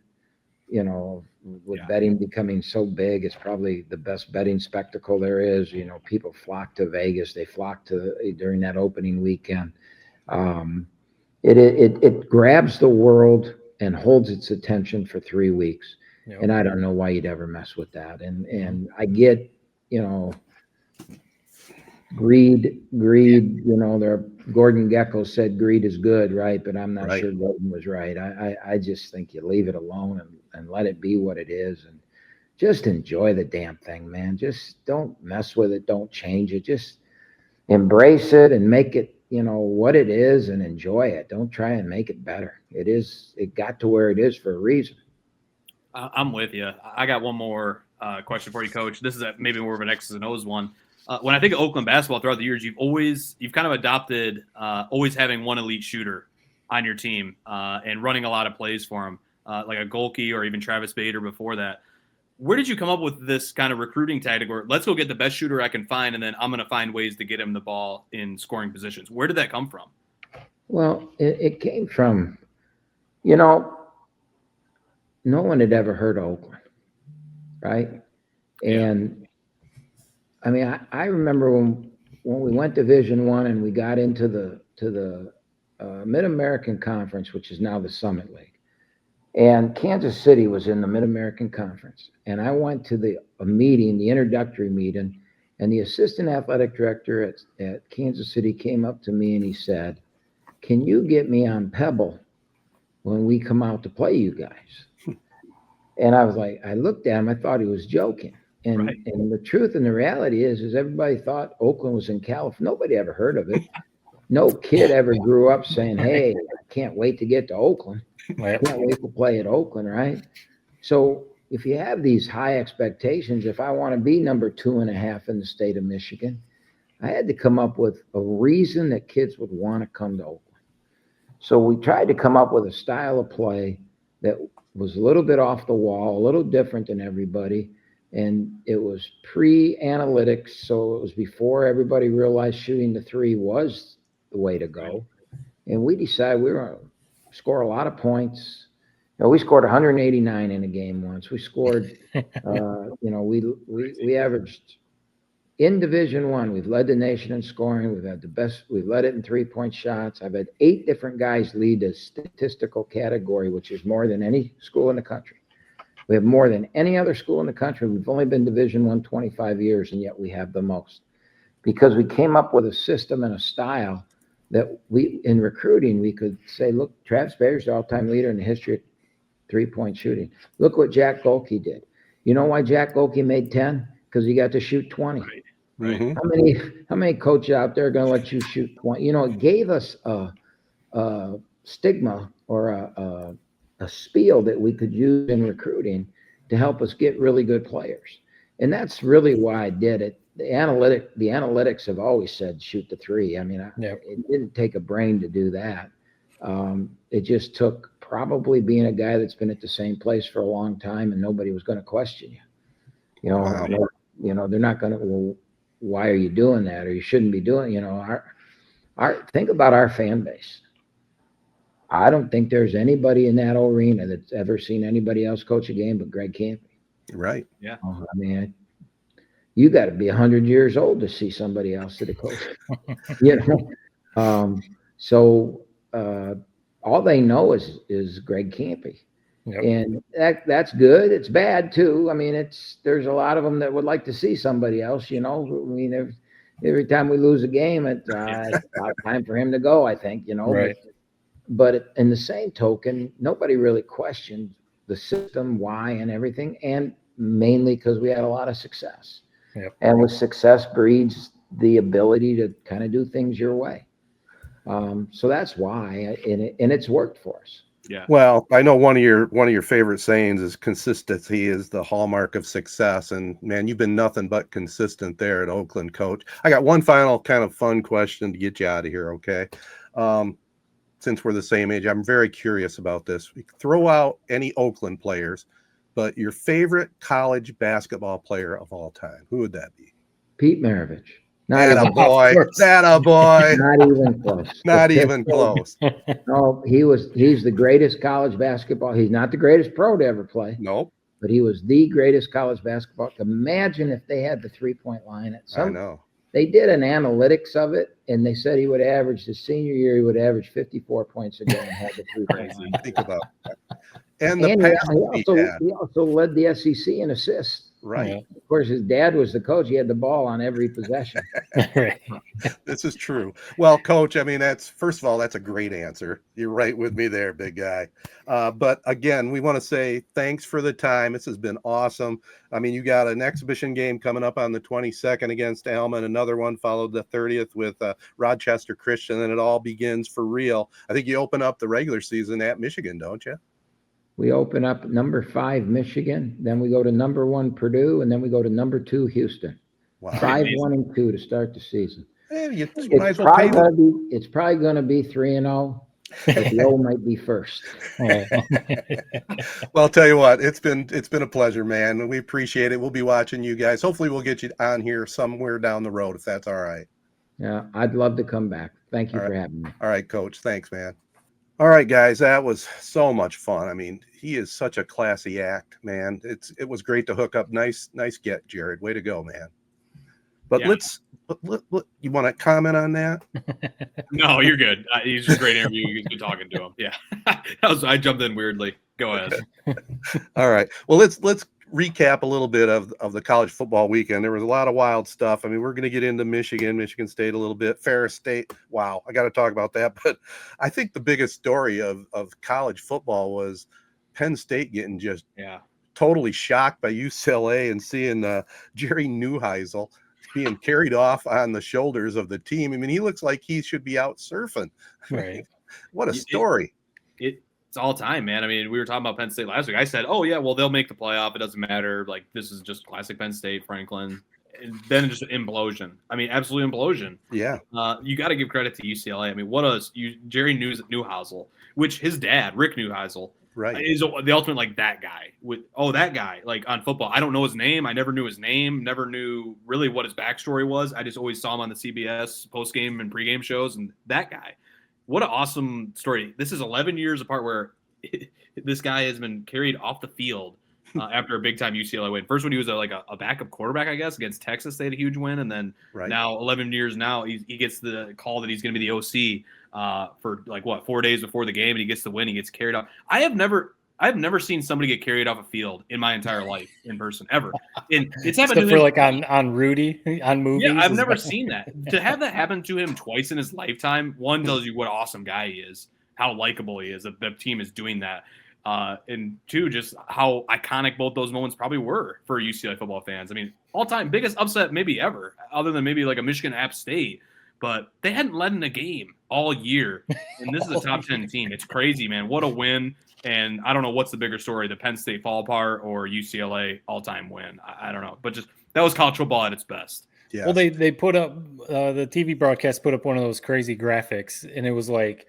with betting becoming so big, it's probably the best betting spectacle there is. People flock to Vegas. They flock to during that opening weekend. It grabs the world and holds its attention for 3 weeks. And I don't know why you'd ever mess with that. And I get, Greed, Gordon Gekko said greed is good, right? But I'm not sure Gordon was right. I just think you leave it alone and let it be what it is, and just enjoy the damn thing, man. Just don't mess with it. Don't change it. Just embrace it and make it, what it is, and enjoy it. Don't try and make it better. It got to where it is for a reason. I'm with you. I got one more question for you, Coach. This is maybe more of an X's and O's one. When I think of Oakland basketball throughout the years, you've kind of adopted always having one elite shooter on your team and running a lot of plays for him, like a Golke or even Travis Bader before that. Where did you come up with this kind of recruiting tactic where let's go get the best shooter I can find, and then I'm going to find ways to get him the ball in scoring positions? Where did that come from? Well, it came from, no one had ever heard of Oakland, right? And I mean, I remember when we went Division I and we got into the Mid-American Conference, which is now the Summit League, and Kansas City was in the Mid-American Conference, and I went to a meeting, the introductory meeting, and the assistant athletic director at Kansas City came up to me and he said, "Can you get me on Pebble when we come out to play you guys?" And I was like, I looked at him, I thought he was joking. And the truth and the reality is everybody thought Oakland was in California. Nobody ever heard of it. No kid ever grew up saying, "Hey, I can't wait to get to Oakland. I can't wait to play at Oakland," right? So if you have these high expectations, if I want to be number 2.5 in the state of Michigan, I had to come up with a reason that kids would want to come to Oakland. So we tried to come up with a style of play that was a little bit off the wall, a little different than everybody. And it was pre-analytics, so it was before everybody realized shooting the three was the way to go. And we decided we were going to score a lot of points. We scored 189 in a game once. We scored, we averaged in Division I. We've led the nation in scoring. We've had the best. We've led it in 3-point shots. I've had 8 different guys lead a statistical category, which is more than any school in the country. We have more than any other school in the country. We've only been Division I 25 years, and yet we have the most. Because we came up with a system and a style that in recruiting, we could say, look, Travis Bader's the all-time leader in the history of 3-point shooting. Look what Jack Golke did. You know why Jack Golke made 10? Because he got to shoot 20. Right. Mm-hmm. How many coaches out there are going to let you shoot 20? It gave us a stigma or a spiel that we could use in recruiting to help us get really good players. And that's really why I did it. The analytics have always said shoot the three. I mean, it didn't take a brain to do that. It just took probably being a guy that's been at the same place for a long time and nobody was going to question you. Wow. They're not going to, well, why are you doing that? Or you shouldn't be doing, think about our fan base. I don't think there's anybody in that arena that's ever seen anybody else coach a game but Greg Kampe. Right. Yeah. I mean, you got to be 100 years old to see somebody else that a coach. So all they know is Greg Kampe. Yep. And that's good. It's bad too. I mean, there's a lot of them that would like to see somebody else. I mean, every time we lose a game, it's about time for him to go. I think. Right. But in the same token, nobody really questioned the system, why, and everything, and mainly because we had a lot of success. Yep. And with success breeds the ability to kind of do things your way. So that's why, and it's worked for us. Yeah. Well, I know one of your favorite sayings is consistency is the hallmark of success, and man, you've been nothing but consistent there at Oakland, Coach. I got one final kind of fun question to get you out of here, okay? Since we're the same age, I'm very curious about this. We throw out any Oakland players, but your favorite college basketball player of all time, who would that be? Pete Maravich. That a boy. Not even close. Not even close. No, he's the greatest college basketball. He's not the greatest pro to ever play. Nope. But he was the greatest college basketball. Imagine if they had the 3-point line at some. I know. They did an analytics of it, and they said he would average his senior year. He would average 54 points a game and had the 3-point line. Think about that. And he also led the SEC in assists. Right. Of course, his dad was the coach. He had the ball on every possession. Right. This is true. Well, Coach, I mean, first of all, that's a great answer. You're right with me there, big guy. But again, we want to say thanks for the time. This has been awesome. I mean, you got an exhibition game coming up on the 22nd against Alma, and another one followed the 30th with Rochester Christian, and it all begins for real. I think you open up the regular season at Michigan, don't you? We open up number 5 Michigan, then we go to number 1 Purdue, and then we go to number 2 Houston. Wow. 5, 1, and 2 to start the season. You It's might as well pay probably going to be 3-0, but the O might be first. Well, I'll tell you what, it's been a pleasure, man. We appreciate it. We'll be watching you guys. Hopefully we'll get you on here somewhere down the road if that's all right. Yeah, I'd love to come back. Thank you for having me. All right, Coach. Thanks, man. All right, guys, that was so much fun. I mean, he is such a classy act, man. It was great to hook up. Nice get, Jared. Way to go, man. But Yeah. You want to comment on that? No, you're good. He's just a great interview. You're good talking to him. Yeah. I jumped in weirdly. Go ahead. All right. Well, let's recap a little bit of the college football weekend. There was a lot of wild stuff. I mean, we're going to get into Michigan State a little bit, Ferris State. Wow, I got to talk about that. But I think the biggest story of college football was Penn State getting just totally shocked by UCLA and seeing Jerry Neuheisel being carried off on the shoulders of the team. I mean, he looks like he should be out surfing. Right. What a story. It's all time, man. I mean, we were talking about Penn State last week. I said, oh, yeah, well, they'll make the playoff. It doesn't matter. Like, this is just classic Penn State, Franklin. And then just implosion. I mean, absolute implosion. Yeah. You got to give credit to UCLA. I mean, Jerry Neuheisel, which his dad, Rick Neuheisel, right, is the ultimate, like, that guy. That guy, like, on football. I don't know his name. I never knew his name. Never knew really what his backstory was. I just always saw him on the CBS postgame and pregame shows, and that guy. What an awesome story. This is 11 years apart where this guy has been carried off the field after a big-time UCLA win. First when he was a backup quarterback, I guess, against Texas. They had a huge win. And then now 11 years now, he gets the call that he's going to be the OC for, 4 days before the game, and he gets the win. He gets carried off. I've never seen somebody get carried off a field in my entire life in person, ever. And it's happened to him on Rudy on movies. Yeah, I've never seen that. To have that happen to him twice in his lifetime, one tells you what an awesome guy he is, how likable he is, that the team is doing that. And two, just how iconic both those moments probably were for UCLA football fans. I mean, all-time biggest upset maybe ever, other than maybe like a Michigan App State. But they hadn't led in a game all year, and this is a top 10 team. It's crazy, man. What a win. And I don't know what's the bigger story, the Penn State fall apart or UCLA all-time win. I don't know. But just that was college football at its best. Yeah. Well, they put up the TV broadcast put up one of those crazy graphics, and it was like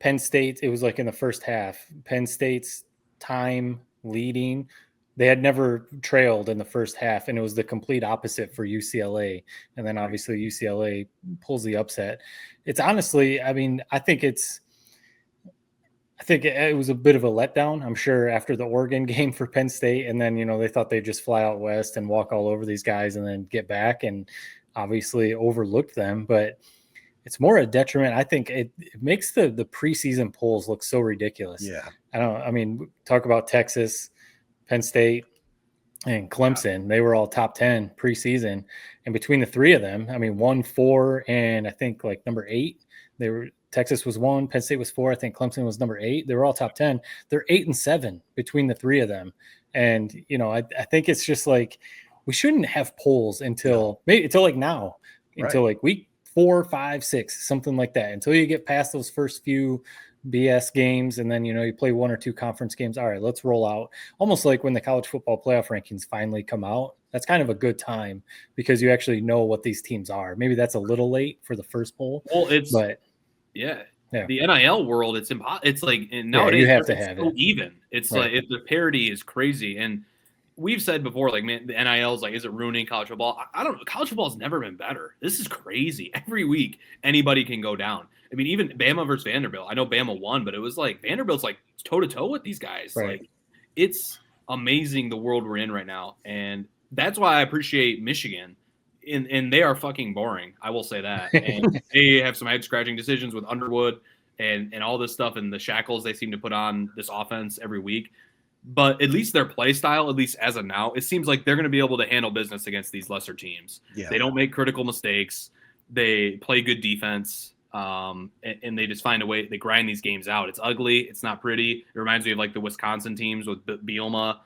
Penn State. It was like in the first half, Penn State's time leading. They had never trailed in the first half, and it was the complete opposite for UCLA. And then obviously UCLA pulls the upset. It's honestly, I mean, I think it was a bit of a letdown, I'm sure, after the Oregon game for Penn State. And then, they thought they'd just fly out west and walk all over these guys and then get back, and obviously overlooked them. But it's more a detriment. I think it makes the preseason polls look so ridiculous. Yeah. Talk about Texas, Penn State, and Clemson. They were all top 10 preseason. And between the three of them, 1, 4, and I think like number 8, Texas was 1, Penn State was 4. I think Clemson was number 8. They were all top 10. They're 8 and 7 between the three of them. And, I think it's just like, we shouldn't have polls until like now, until like week 4, 5, 6, something like that, until you get past those first few BS games. And then, you play 1 or 2 conference games. All right, let's roll out. Almost like when the college football playoff rankings finally come out. That's kind of a good time because you actually know what these teams are. Maybe that's a little late for the first poll. Well, yeah. The NIL world, it's like, and nowadays you have to it's have so it. even. It's like the parity is crazy. And we've said before, like, man, the NIL is like, is it ruining college football? I don't know. College football has never been better. This is crazy. Every week, anybody can go down. I mean, even Bama versus Vanderbilt. I know Bama won, but it was like Vanderbilt's like toe to toe with these guys. Right. Like, it's amazing the world we're in right now, and that's why I appreciate Michigan. And they are fucking boring. I will say that. And they have some head scratching decisions with Underwood and all this stuff and the shackles they seem to put on this offense every week. But at least their play style, at least as of now, it seems like they're going to be able to handle business against these lesser teams. Yeah. They don't make critical mistakes. They play good defense, and they just find a way. They grind these games out. It's ugly. It's not pretty. It reminds me of like the Wisconsin teams with Bielema,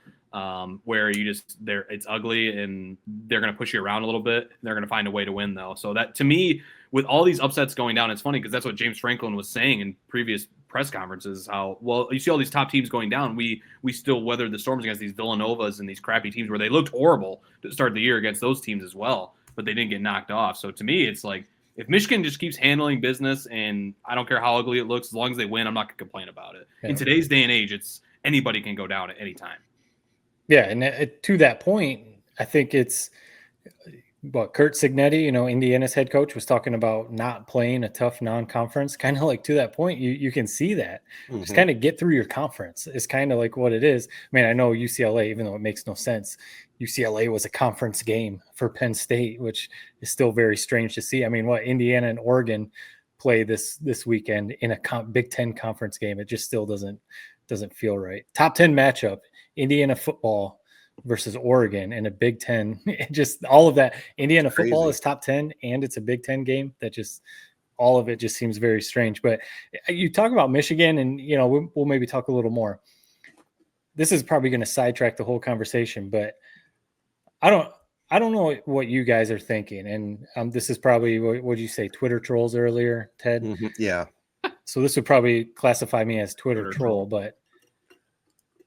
where it's ugly and they're going to push you around a little bit. They're going to find a way to win, though. So that, to me, with all these upsets going down, it's funny because that's what James Franklin was saying in previous press conferences, how, well, you see all these top teams going down. We still weathered the storms against these Villanovas and these crappy teams where they looked horrible to start the year against those teams as well, but they didn't get knocked off. So to me, it's like, if Michigan just keeps handling business, and I don't care how ugly it looks, as long as they win, I'm not going to complain about it. Yeah. In today's day and age, anybody can go down at any time. Yeah, and to that point, I think it's Kurt Cignetti, Indiana's head coach, was talking about not playing a tough non-conference. Kind of like, to that point, you can see that. Just kind of get through your conference. It's kind of like what it is. I mean, I know UCLA, even though it makes no sense, UCLA was a conference game for Penn State, which is still very strange to see. I mean, Indiana and Oregon play this weekend in a Big Ten conference game. It just still doesn't feel right. Top 10 matchup, Indiana football versus Oregon in a Big Ten. Just all of that. Indiana football is top 10 and it's a Big Ten game. That just, all of it just seems very strange. But you talk about Michigan, and we'll maybe talk a little more. This is probably going to sidetrack the whole conversation, but I don't know what you guys are thinking. And this is probably, what did you say, Twitter trolls earlier, Ted? Mm-hmm. Yeah. So this would probably classify me as Twitter troll, but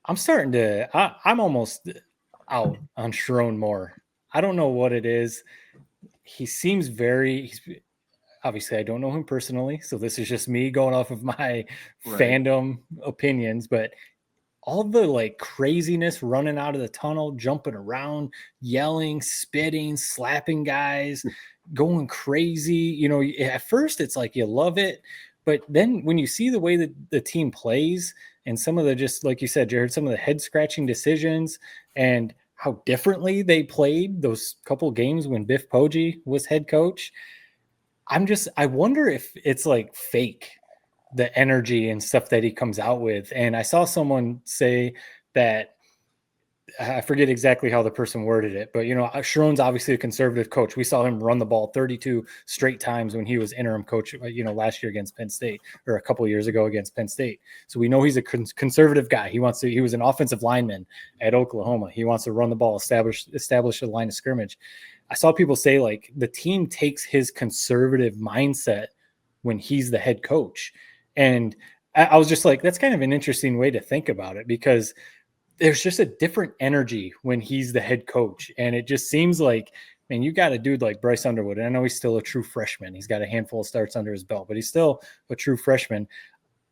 I'm almost out on Sharon Moore. I don't know what it is. He seems obviously I don't know him personally, so this is just me going off of my fandom opinions, but all the craziness, running out of the tunnel, jumping around, yelling, spitting, slapping guys, going crazy. At first it's like you love it, but then when you see the way that the team plays and some of the, just like you said, Jared, some of the head scratching decisions and how differently they played those couple games when Biff Poggi was head coach, I wonder if it's fake, the energy and stuff that he comes out with. And I saw someone say that, I forget exactly how the person worded it, but Sharon's obviously a conservative coach. We saw him run the ball 32 straight times when he was interim coach, last year against Penn State, or a couple of years ago against Penn State. So we know he's a conservative guy. He was an offensive lineman at Oklahoma. He wants to run the ball, establish a line of scrimmage. I saw people say the team takes his conservative mindset when he's the head coach. And I was just like, that's kind of an interesting way to think about it, because there's just a different energy when he's the head coach. And it just seems like, man, you got a dude like Bryce Underwood. And I know he's still a true freshman. He's got a handful of starts under his belt, but he's still a true freshman.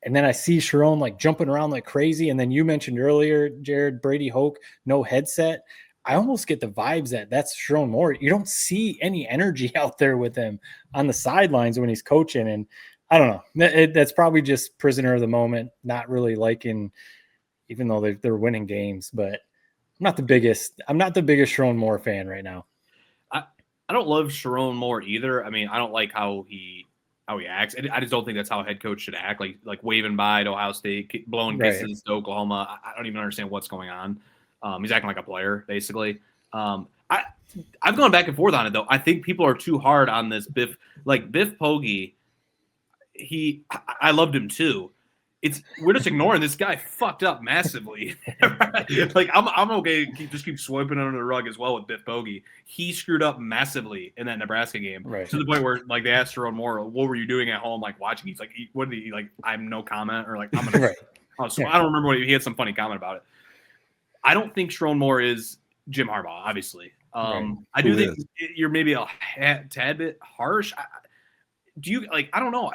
And then I see Sharon jumping around like crazy. And then you mentioned earlier, Jared, Brady Hoke, no headset. I almost get the vibes that that's Sharon Moore. You don't see any energy out there with him on the sidelines when he's coaching. And I don't know. That's probably just prisoner of the moment, not really liking, even though they're winning games. But I'm not the biggest Sharon Moore fan right now. I don't love Sharon Moore either. I mean, I don't like how he acts. I just don't think that's how a head coach should act. Like waving by at Ohio State, blowing kisses to Oklahoma. I don't even understand what's going on. He's acting like a player, basically. I've gone back and forth on it, though. I think people are too hard on this Biff. Biff Poggi, I loved him too. We're just ignoring this guy fucked up massively. I'm okay. Just keep swiping under the rug as well with Biff Poggi. He screwed up massively in that Nebraska game, to the point where they asked Sharon Moore, "What were you doing at home, watching?" He's like, "What did he like? I'm no comment," or I'm gonna. I don't remember what he had some funny comment about it. I don't think Sharon Moore is Jim Harbaugh, obviously. I do think you're maybe a tad bit harsh. Do you I don't know,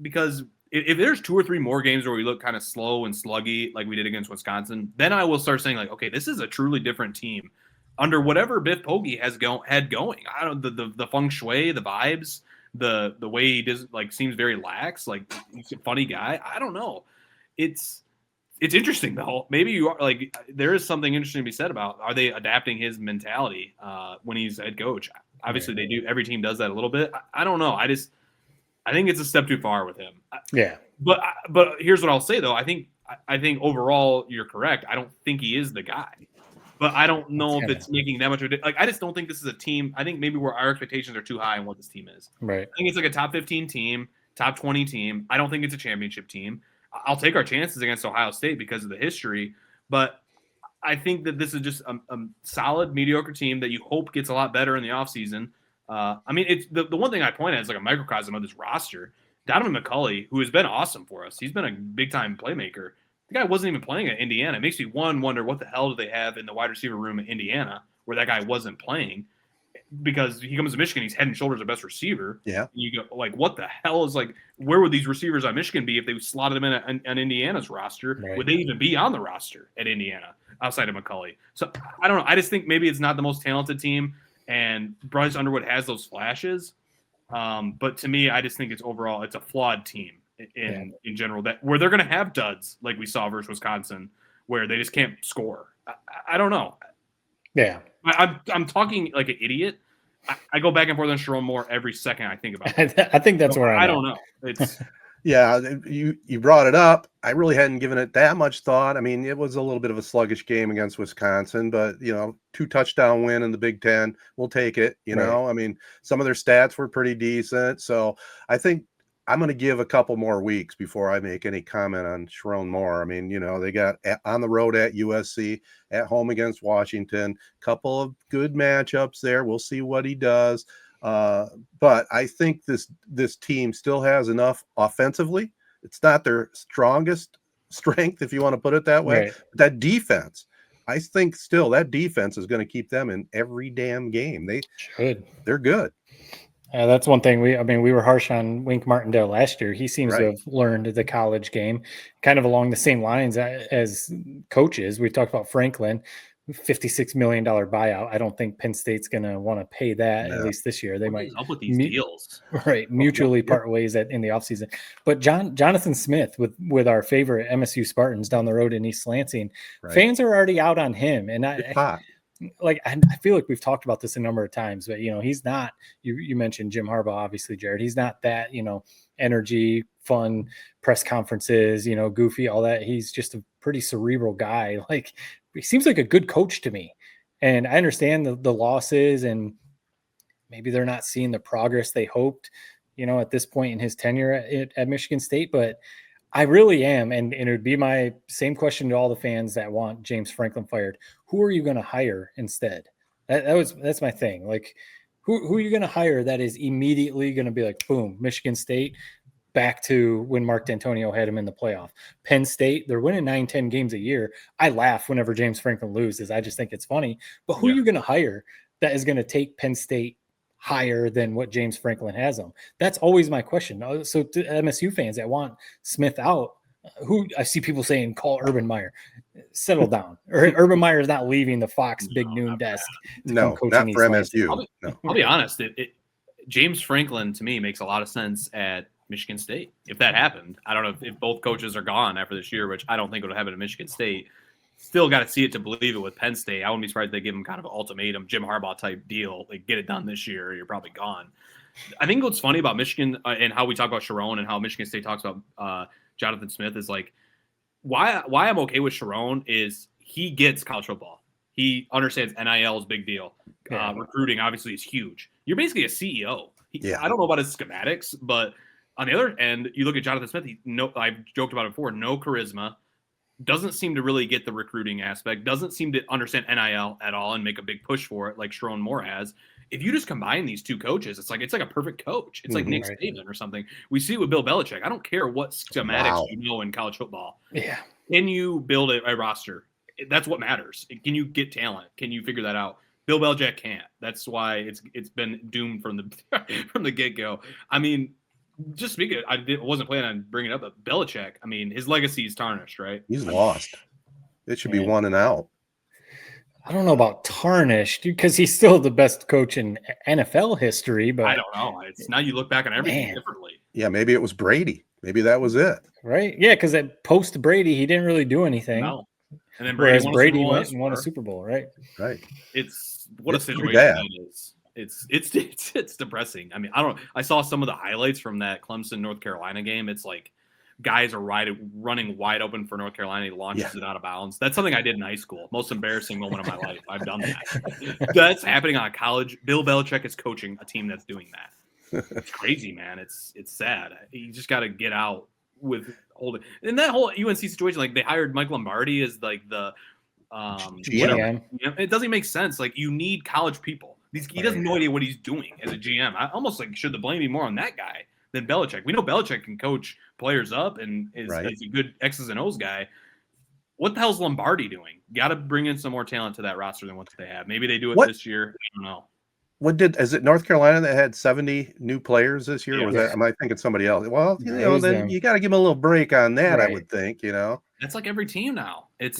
because if there's 2 or 3 more games where we look kind of slow and sluggy like we did against Wisconsin, then I will start saying okay, this is a truly different team under whatever Biff Poggi had going. I don't the feng shui, the vibes, the way he does seems very lax. He's a funny guy. I don't know. It's interesting though. Maybe you are there is something interesting to be said about, are they adapting his mentality when he's head coach? Obviously they do. Every team does that a little bit. I don't know. I think it's a step too far with him. Yeah. But here's what I'll say though. I think I think overall you're correct. I don't think he is the guy. But I don't know if it's making that much of a difference. Like, I just don't think this is a team. I think maybe where our expectations are too high on what this team is. Right. I think it's like a top 15 team, top 20 team. I don't think it's a championship team. I'll take our chances against Ohio State because of the history. But I think that this is just a solid, mediocre team that you hope gets a lot better in the offseason. I mean, it's the one thing I point at is like a microcosm of this roster. Donovan McCulley, who has been awesome for us. He's been a big-time playmaker. The guy wasn't even playing at Indiana. It makes me wonder what the hell do they have in the wide receiver room at Indiana where that guy wasn't playing, because he comes to Michigan, he's head and shoulders the best receiver. Yeah. And you go like, what the hell is like? Where would these receivers on Michigan be if they slotted them in on Indiana's roster? Right. Would they even be on the roster at Indiana outside of McCulley? So I don't know. I just think maybe it's not the most talented team, and Bryce Underwood has those flashes. But to me, I just think it's a flawed team. In general, that where they're going to have duds like we saw versus Wisconsin, where they just can't score. I don't know. Yeah, I'm talking like an idiot. I go back and forth on Sharon Moore every second I think about it. I think that's where I don't know. It's yeah, you brought it up. I really hadn't given it that much thought. I mean, it was a little bit of a sluggish game against Wisconsin, but 2-touchdown win in the Big Ten, we'll take it. You know, I mean, some of their stats were pretty decent, so I think I'm going to give a couple more weeks before I make any comment on Sharon Moore. I mean, they got on the road at USC, at home against Washington, couple of good matchups there. We'll see what he does. But I think this team still has enough offensively. It's not their strongest strength, if you want to put it that way. Right. That defense, I think still that defense is going to keep them in every damn game. They're good. That's one thing. We were harsh on Wink Martindale last year. He seems to have learned the college game kind of along the same lines as coaches. We talked about Franklin, $56 million buyout. I don't think Penn State's going to want to pay that, at least this year. They might up with these deals. Right. Mutually part ways in the offseason. But Jonathan Smith with our favorite MSU Spartans down the road in East Lansing, fans are already out on him. And I feel like we've talked about this a number of times, but he's not. You mentioned Jim Harbaugh, obviously, Jared. He's not that energy, fun press conferences, goofy, all that. He's just a pretty cerebral guy. Like, he seems like a good coach to me. And I understand the losses, and maybe they're not seeing the progress they hoped, at this point in his tenure at Michigan State. But I really am, and it would be my same question to all the fans that want James Franklin fired. Who are you going to hire instead? That's my thing. Like, who are you going to hire that is immediately going to be like, boom, Michigan State back to when Mark D'Antonio had him in the playoff. Penn State, they're winning 9-10 games a year. I laugh whenever James Franklin loses. I just think it's funny. But who are you going to hire that is going to take Penn State higher than what James Franklin has them? That's always my question. So to MSU fans that want Smith out, who I see people saying, call Urban Meyer. Settle down. Or Urban Meyer is not leaving the Fox Big Noon desk. No, not for MSU. I'll be honest. James Franklin, to me, makes a lot of sense at Michigan State. If that happened, I don't know if both coaches are gone after this year, which I don't think would happen at Michigan State. Still got to see it to believe it with Penn State. I wouldn't be surprised if they give him kind of an ultimatum, Jim Harbaugh type deal. Like, get it done this year, or you're probably gone. I think what's funny about Michigan and how we talk about Sharon and how Michigan State talks about Jonathan Smith is like, why I'm okay with Sharon is he gets college football. He understands NIL is a big deal. Recruiting obviously is huge. You're basically a CEO. I don't know about his schematics, but on the other end, you look at Jonathan Smith. I've joked about it before. No charisma. Doesn't seem to really get the recruiting aspect. Doesn't seem to understand NIL at all and make a big push for it like Sharon Moore has. If you just combine these two coaches, it's like a perfect coach. It's like Nick Saban or something. We see it with Bill Belichick. I don't care what schematics you know in college football. Yeah. Can you build a roster? That's what matters. Can you get talent? Can you figure that out? Bill Belichick can't. That's why it's been doomed from the get-go. I mean, just speaking, I wasn't planning on bringing up, but Belichick, I mean, his legacy is tarnished, right? He's lost. It should be 1 and out. I don't know about tarnished because he's still the best coach in NFL history, but I don't know. It's now you look back on everything differently. Yeah, maybe it was Brady. Maybe that was it. Right? Yeah, because post Brady, he didn't really do anything. No. And then Brady went and won a Super Bowl, right? Right. It's what a situation that is. It's depressing. I mean, I saw some of the highlights from that Clemson North Carolina game. It's like guys are running wide open for North Carolina. He launches it out of bounds. That's something I did in high school. Most embarrassing moment of my life. I've done that. That's happening on college. Bill Belichick is coaching a team that's doing that. It's crazy, man. It's sad. You just got to get out with holding. And that whole UNC situation, like they hired Mike Lombardi as like the GM. It doesn't make sense. Like you need college people. He doesn't have no idea what he's doing as a GM. I almost like should the blame be more on that guy than Belichick. We know Belichick can coach players up and is a good X's and O's guy. What the hell's Lombardi doing? Got to bring in some more talent to that roster than what they have. Maybe they do it this year. I don't know. Is it North Carolina that had 70 new players this year? Or was that, am I thinking somebody else? Well, then you got to give them a little break on that, I would think, That's like every team now. That's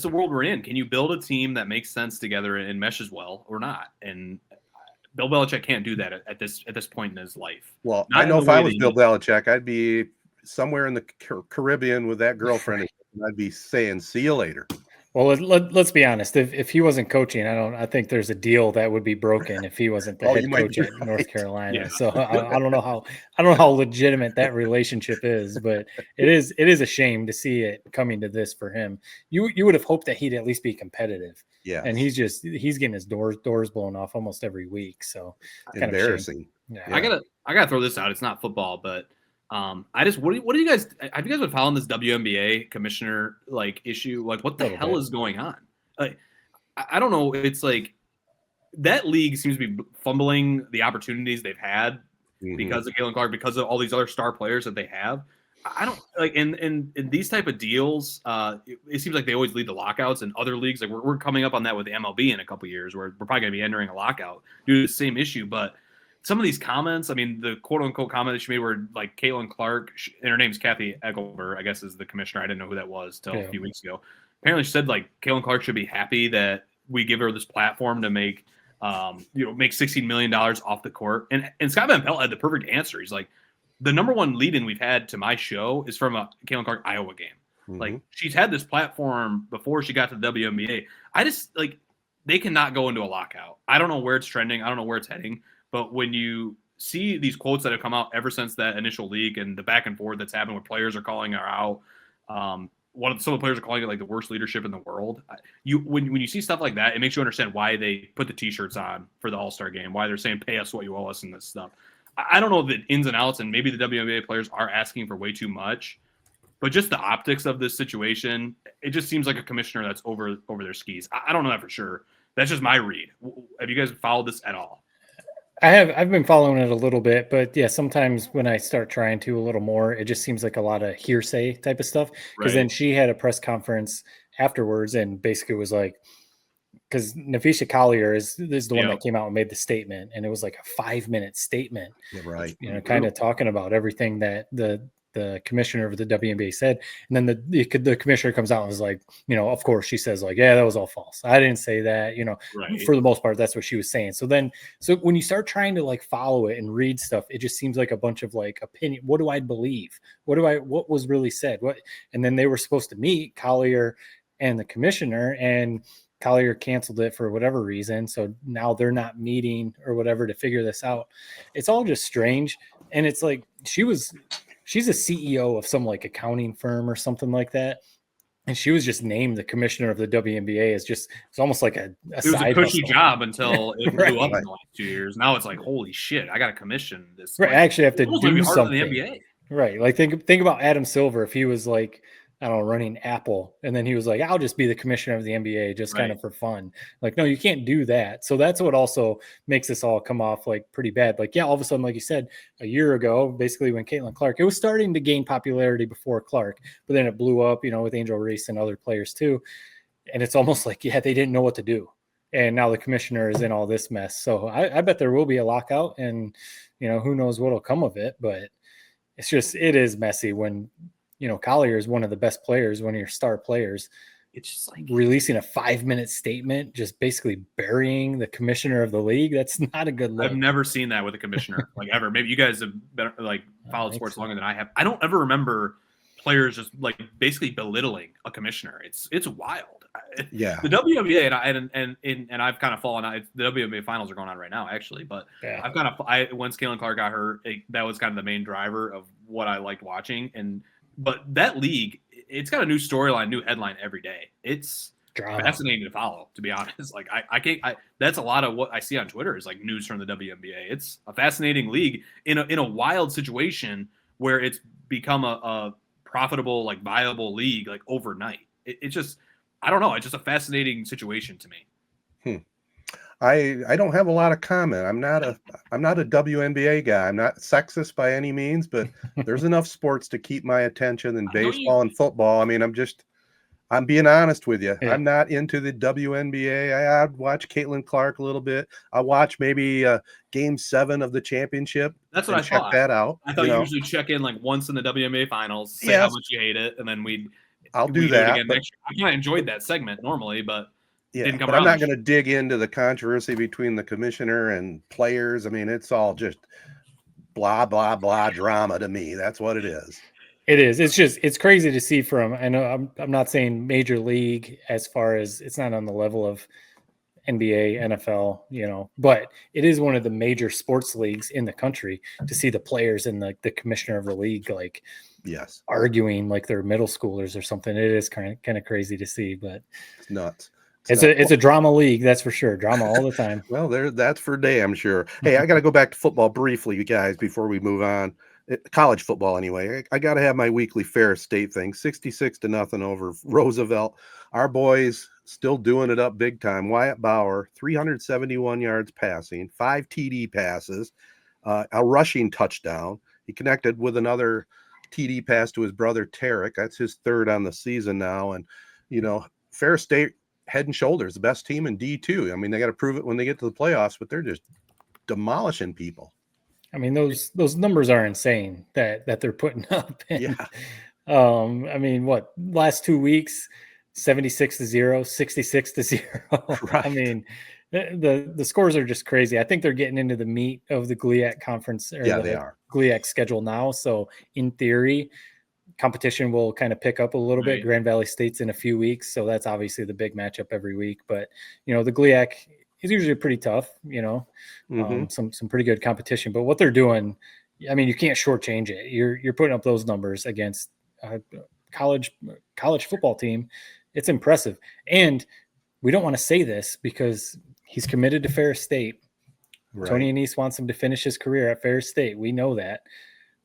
the world we're in. Can you build a team that makes sense together and meshes well or not? And Bill Belichick can't do that at this point in his life. Well, I know if I was Bill Belichick, I'd be somewhere in the Caribbean with that girlfriend, and I'd be saying, "See you later." Well, let's be honest. If he wasn't coaching, I think there's a deal that would be broken if he wasn't the head coach at North Carolina. Yeah. So I don't know how legitimate that relationship is, but it is a shame to see it coming to this for him. You would have hoped that he'd at least be competitive. Yeah. And he's getting his doors blown off almost every week. So embarrassing. Yeah. I gotta throw this out. It's not football, but what do you guys have you guys been following this WNBA commissioner like issue? Like what the hell is going on? Like I don't know. It's like that league seems to be fumbling the opportunities they've had because of Caitlin Clark, because of all these other star players that they have. I don't like in these type of deals, it seems like they always lead the lockouts, and other leagues like we're coming up on that with the MLB in a couple of years where we're probably gonna be entering a lockout due to the same issue. But some of these comments, I mean, the quote-unquote comment that she made were like Caitlin Clark, and her name's Kathy Egelberg, I guess is the commissioner. I didn't know who that was till a few weeks ago. Apparently she said like Caitlin Clark should be happy that we give her this platform to make $16 million off the court. And Scott Van Pelt had the perfect answer. He's like, the number one lead-in we've had to my show is from a Caitlin Clark Iowa game. Like she's had this platform before she got to the WNBA. I just like, they cannot go into a lockout. I don't know where it's trending. I don't know where it's heading. But when you see these quotes that have come out ever since that initial leak and the back and forth that's happened where players are calling her out, some of the players are calling it like the worst leadership in the world. When you see stuff like that, it makes you understand why they put the T-shirts on for the All-Star game, why they're saying pay us what you owe us and this stuff. I don't know the ins and outs, and maybe the WNBA players are asking for way too much, but just the optics of this situation, it just seems like a commissioner that's over their skis. I don't know that for sure. That's just my read. Have you guys followed this at all? I've been following it a little bit, but yeah, sometimes when I start trying to a little more, it just seems like a lot of hearsay type of stuff. Because then she had a press conference afterwards and basically was like, because Nafisha Collier is the one that came out and made the statement, and it was like a 5-minute statement, kind of talking about everything that the commissioner of the WNBA said. And then the commissioner comes out and is like, of course she says like, yeah, that was all false. I didn't say that, for the most part, that's what she was saying. So when you start trying to like follow it and read stuff, it just seems like a bunch of like opinion. What do I believe? What was really said? And then they were supposed to meet, Collier and the commissioner, and Collier canceled it for whatever reason. So now they're not meeting or whatever to figure this out. It's all just strange. And it's like, she's a CEO of some like accounting firm or something like that. And she was just named the commissioner of the WNBA. It's almost like it was a cushy job until it blew up in the last 2 years. Now it's like, holy shit, I got to commission this. Right. Like, I actually have to do something. The NBA. Right. Like think about Adam Silver. If he was like, I don't know, running Apple, and then he was like, I'll just be the commissioner of the NBA just kind of for fun. Like, no, you can't do that. So that's what also makes this all come off like pretty bad. Like, yeah, all of a sudden, like you said, a year ago, basically when Caitlin Clark, it was starting to gain popularity before Clark, but then it blew up, with Angel Reese and other players too. And it's almost like, they didn't know what to do. And now the commissioner is in all this mess. So I bet there will be a lockout, and, who knows what'll come of it, but it is messy when, Collier is one of the best players, one of your star players. It's just like releasing a 5-minute statement, just basically burying the commissioner of the league. That's not a good look. I've never seen that with a commissioner, like ever. Maybe you guys have been, like followed sports longer than I have. I don't ever remember players just like basically belittling a commissioner. It's wild. Yeah. The WNBA and I've kind of fallen out. The WNBA finals are going on right now, actually. But once Caitlin Clark got hurt, that was kind of the main driver of what I liked watching. But that league, it's got a new storyline, new headline every day. It's fascinating to follow, to be honest. Like that's a lot of what I see on Twitter is like news from the WNBA. It's a fascinating league in a wild situation where it's become a profitable, like viable league like overnight. It's just, I don't know. It's just a fascinating situation to me. I don't have a lot of comment. I'm not a WNBA guy. I'm not sexist by any means, but there's enough sports to keep my attention than baseball and football. I mean, I'm being honest with you. Yeah. I'm not into the WNBA. I'd watch Caitlin Clark a little bit. I watch maybe Game 7 of the championship. That's what I check thought. That out. I thought you usually check in like once in the WNBA finals, say how much you hate it, and then I'll do that. Again next year. I kind of enjoyed that segment normally, but didn't come but I'm not going to dig into the controversy between the commissioner and players. I mean, it's all just blah blah blah drama to me. That's what it is. It is. It's crazy to see from. I know I'm not saying major league as far as it's not on the level of NBA, NFL, but it is one of the major sports leagues in the country to see the players and the commissioner of the league arguing like they're middle schoolers or something. It is kind of crazy to see, but it's nuts. It's a drama league, that's for sure. Drama all the time. Well, that's for damn sure. Hey, I got to go back to football briefly, you guys, before we move on. College football anyway. I got to have my weekly Ferris State thing. 66-0 over Roosevelt. Our boys still doing it up big time. Wyatt Bauer, 371 yards passing, 5 TD passes, a rushing touchdown. He connected with another TD pass to his brother Tarek. That's his third on the season now. And, Ferris State head and shoulders the best team in D2. I mean, they got to prove it when they get to the playoffs, but they're just demolishing people. I mean, those numbers are insane that they're putting up. And, I mean, last 2 weeks, 76-0, 66-0. Right. I mean, the scores are just crazy. I think they're getting into the meat of the GLIAC conference. They are. GLIAC schedule now. So in theory, competition will kind of pick up a little bit. Grand Valley State's in a few weeks. So that's obviously the big matchup every week. But, the GLIAC is usually pretty tough, some pretty good competition. But what they're doing, I mean, you can't shortchange it. You're putting up those numbers against a college football team. It's impressive. And we don't want to say this because he's committed to Ferris State. Right. Tony Anise wants him to finish his career at Ferris State. We know that.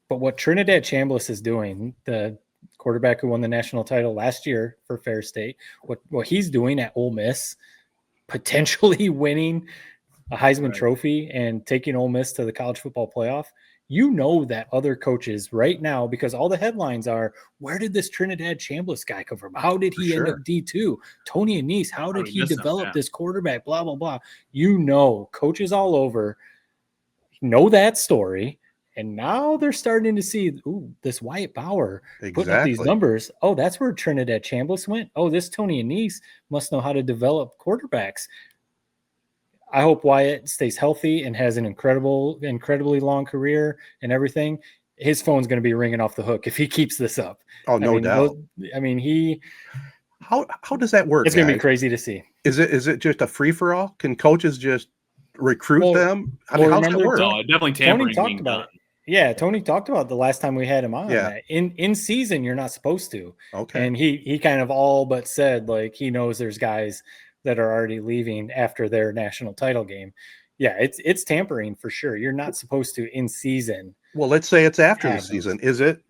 But what Trinidad Chambliss is doing, the quarterback who won the national title last year for Ferris State, what he's doing at Ole Miss, potentially winning a Heisman Trophy and taking Ole Miss to the college football playoff, that other coaches right now, because all the headlines are, where did this Trinidad Chambliss guy come from? How did he end up D2? Tony Anise, how did he develop this quarterback? Blah, blah, blah. Coaches all over know that story. And now they're starting to see, this Wyatt Bauer putting up these numbers. Oh, that's where Trinidad Chambliss went. Oh, this Tony Anise must know how to develop quarterbacks. I hope Wyatt stays healthy and has an incredibly long career and everything. His phone's going to be ringing off the hook if he keeps this up. Oh, no doubt. How does that work? It's going to be crazy to see. Is it just a free for all? Can coaches just recruit them? I mean, how's that work? No, definitely tampering. Tony talked about it. Yeah, Tony talked about it the last time we had him on. Yeah. In season, you're not supposed to. Okay. And he kind of all but said, like, he knows there's guys that are already leaving after their national title game. Yeah, it's tampering for sure. You're not supposed to in season. Well, let's say it's after the season. Is it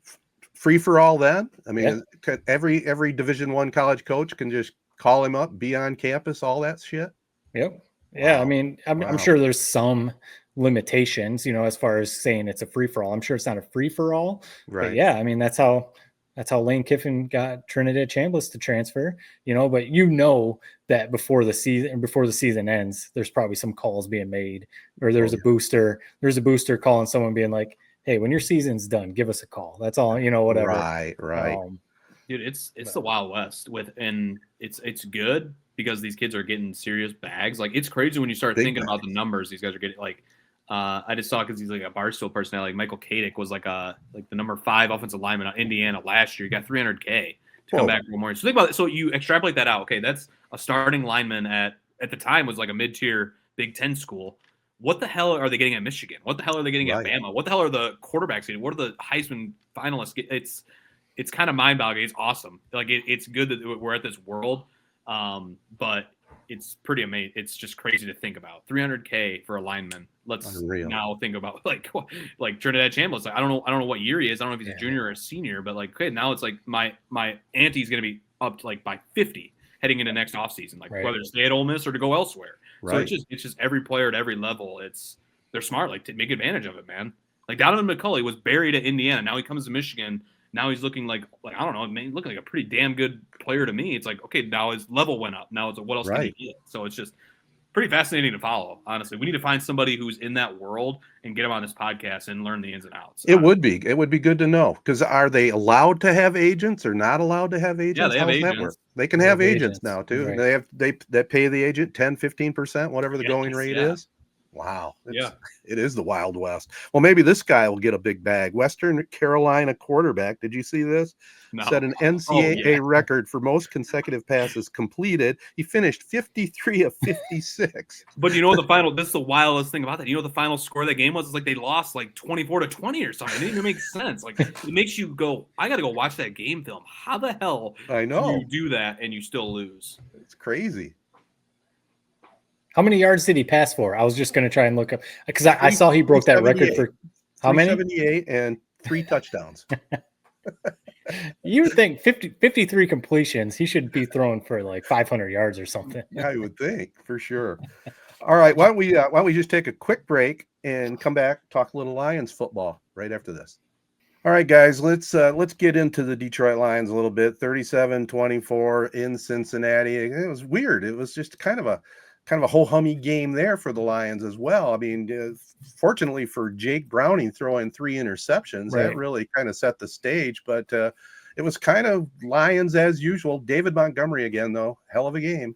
free for all then? I mean, every Division I college coach can just call him up, be on campus, all that shit? Yep. Yeah, wow. I mean, I'm sure there's some limitations, as far as saying it's a free for all. I'm sure it's not a free for all, right? But yeah, I mean, that's how Lane Kiffin got Trinidad Chambliss to transfer, but that before the season ends, there's probably some calls being made, or there's a booster calling someone being like, hey, when your season's done, give us a call. That's all, whatever. Right. Dude, it's the Wild West and it's good because these kids are getting serious bags. Like, it's crazy when you start thinking about the numbers these guys are getting. Like, I just saw, because he's like a Barstool personality. Like Michael Kadick was like the number 5 offensive lineman on Indiana last year. He got $300K to come back one more. So think about it. So you extrapolate that out. Okay, that's a starting lineman at the time was like a mid-tier Big Ten school. What the hell are they getting at Michigan? What the hell are they getting at Bama? What the hell are the quarterbacks getting? What are the Heisman finalists getting? It's kind of mind-boggling. It's awesome. Like it's good that we're at this world, but it's pretty amazing. It's just crazy to think about. $300K for a lineman. Let's now think about like Trinidad Chambliss. Like, I don't know what year he is. I don't know if he's a junior or a senior, but like, okay, now it's like my auntie's going to be up to like by 50 heading into next offseason, like whether to stay at Ole Miss or to go elsewhere. Right. So it's just every player at every level. They're smart, like to make advantage of it, man. Like Donovan McCulley was buried at Indiana. Now he comes to Michigan. Now he's looking like I don't know, man, looking like a pretty damn good player to me. It's like, okay, now his level went up. Now it's like, what else can he get? So it's just pretty fascinating to follow, honestly. We need to find somebody who's in that world and get him on this podcast and learn the ins and outs. It would be good to know, because are they allowed to have agents or not allowed to have agents? Yeah, they have agents. They can have agents now too. Right. They pay the agent 10-15%, whatever the going rate is. Wow. It is the Wild West. Well, maybe this guy will get a big bag. Western Carolina quarterback. Did you see this? No. Set an NCAA record for most consecutive passes completed. He finished 53 of 56. But you know this is the wildest thing about that. You know the final score of that game was? It's like they lost like 24-20 or something. It didn't even make sense. Like it makes you go, I got to go watch that game film. How the hell do you do that and you still lose? It's crazy. How many yards did he pass for? I was just going to try and look up, because I saw he broke that record for how many? 378 and 3 touchdowns. You would think 53 completions, he should be throwing for like 500 yards or something. I would think, for sure. All right, why don't we just take a quick break and come back, talk a little Lions football right after this. All right, guys, let's get into the Detroit Lions a little bit. 37-24 in Cincinnati. It was weird. It was just kind of a ho-hummy game there for the Lions as well. I mean, fortunately for Jake Browning throwing 3 interceptions, that really kind of set the stage. But it was kind of Lions as usual. David Montgomery again, though, hell of a game.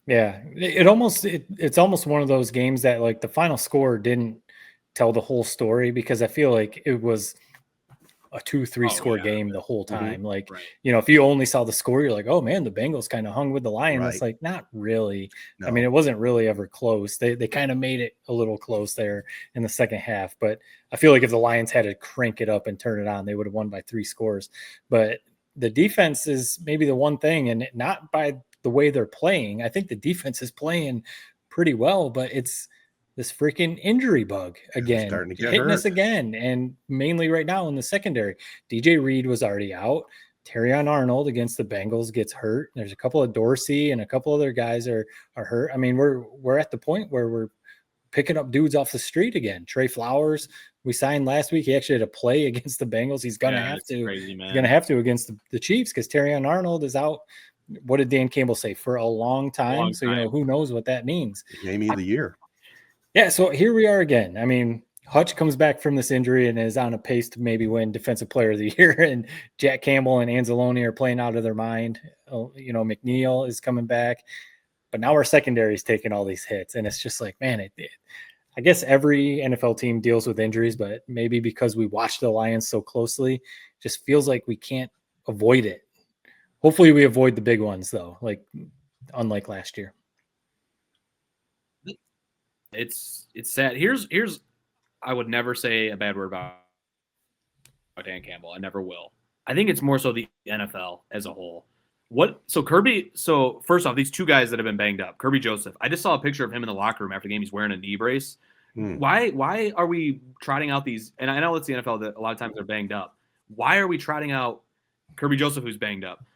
Yeah, it's almost one of those games that like the final score didn't tell the whole story, because I feel like it was a 2-3 score game the whole time. Mm-hmm. Like, if you only saw the score, you're like, oh man, the Bengals kind of hung with the Lions. It's like, not really. No. I mean, it wasn't really ever close. They kind of made it a little close there in the second half, but I feel like if the Lions had to crank it up and turn it on, they would have won by 3 scores. But the defense is maybe the one thing, and not by the way they're playing. I think the defense is playing pretty well, but it's this freaking injury bug again, hitting us again, and mainly right now in the secondary. DJ Reed was already out. Terrion Arnold against the Bengals gets hurt. There's a couple of Dorsey and a couple other guys are hurt. I mean, we're at the point where we're picking up dudes off the street again. Trey Flowers, we signed last week. He actually had a play against the Bengals. He's gonna have to. Crazy, man. He's gonna have to against the Chiefs, because Terrion Arnold is out. What did Dan Campbell say? For a long time. So who knows what that means? Game of the year. Yeah, so here we are again. I mean, Hutch comes back from this injury and is on a pace to maybe win Defensive Player of the Year, and Jack Campbell and Anzalone are playing out of their mind. McNeil is coming back, but now our secondary is taking all these hits, and it's just like, man, I guess every NFL team deals with injuries, but maybe because we watch the Lions so closely, just feels like we can't avoid it. Hopefully we avoid the big ones, though, unlike last year. It's sad. Here's I would never say a bad word about Dan Campbell. I never will. I think it's more so the NFL as a whole. So first off, these 2 guys that have been banged up, Kirby Joseph. I just saw a picture of him in the locker room after the game. He's wearing a knee brace. Why are we trotting out these? And I know it's the NFL that a lot of times they're banged up. Why are we trotting out Kirby Joseph, who's banged up?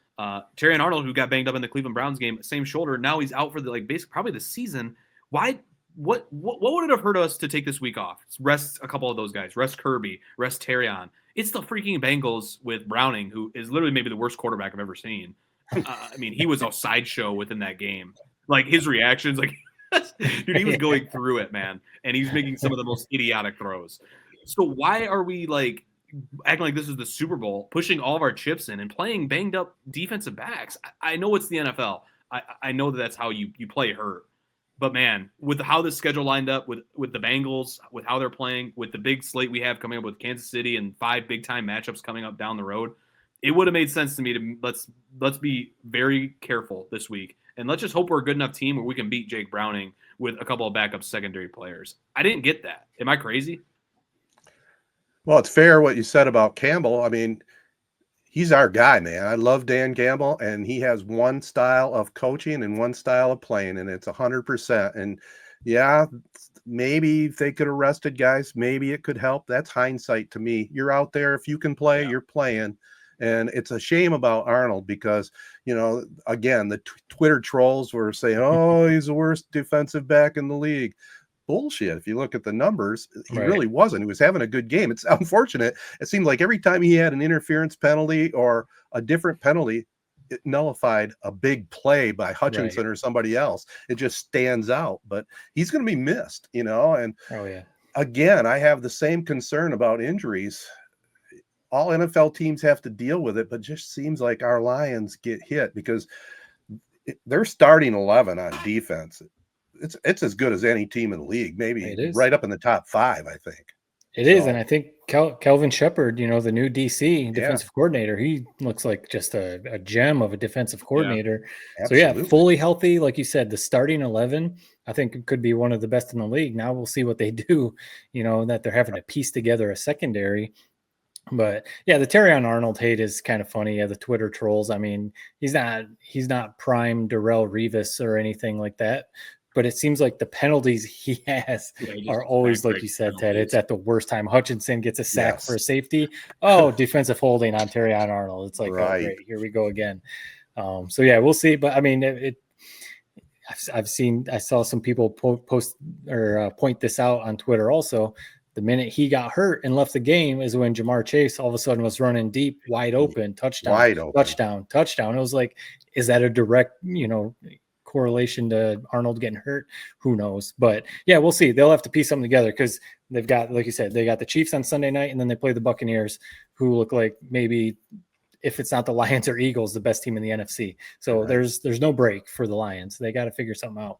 Terrion Arnold, who got banged up in the Cleveland Browns game, same shoulder. Now he's out for probably the season. Why? What would it have hurt us to take this week off? Rest a couple of those guys. Rest Kirby. Rest Terrion. It's the freaking Bengals with Browning, who is literally maybe the worst quarterback I've ever seen. I mean, he was a sideshow within that game. Like, his reactions, dude, he was going through it, man. And he's making some of the most idiotic throws. So why are we, acting like this is the Super Bowl, pushing all of our chips in and playing banged up defensive backs? I know it's the NFL. I know that's how you play hurt. But, man, with how this schedule lined up, with the Bengals, with how they're playing, with the big slate we have coming up with Kansas City and 5 big-time matchups coming up down the road, it would have made sense to me to let's be very careful this week, and let's just hope we're a good enough team where we can beat Jake Browning with a couple of backup secondary players. I didn't get that. Am I crazy? Well, it's fair what you said about Campbell. I mean, he's our guy, man. I love Dan Campbell, and he has one style of coaching and one style of playing, and it's 100%. And yeah, maybe if they could have rested guys, maybe it could help. That's hindsight to me. You're out there. If you can play, you're playing. And it's a shame about Arnold because, again, the Twitter trolls were saying, oh, he's the worst defensive back in the league. Bullshit. If you look at the numbers, he really wasn't. He was having a good game. It's unfortunate. It seemed like every time he had an interference penalty or a different penalty, it nullified a big play by Hutchinson or somebody else. It just stands out. But he's going to be missed, and again, I have the same concern about injuries. All NFL teams have to deal with it, but just seems like our Lions get hit because they're starting 11 on defense. It's as good as any team in the league, maybe right up in the top 5, I think. It is, and I think Kelvin Shepard, the new DC defensive coordinator, he looks like just a gem of a defensive coordinator. So, fully healthy, like you said, the starting 11, I think it could be one of the best in the league. Now we'll see what they do, that they're having to piece together a secondary. But the Terrion Arnold hate is kind of funny. Yeah, the Twitter trolls. I mean, he's not prime Darrelle Revis or anything like that. But it seems like the penalties he has are always, like you said, Ted, it's at the worst time. Hutchinson gets a sack for a safety. Oh, defensive holding on Terrion Arnold. It's like, oh, great, here we go again. So we'll see. But I mean, I saw some people post or point this out on Twitter also. The minute he got hurt and left the game is when Jamar Chase all of a sudden was running deep, wide open, touchdown. It was like, is that a direct, correlation to Arnold getting hurt? Who knows? But we'll see. They'll have to piece something together because they've got, like you said, they got the Chiefs on Sunday night, and then they play the Buccaneers, who look like maybe, if it's not the Lions or Eagles, the best team in the NFC. So there's no break for the Lions. They got to figure something out.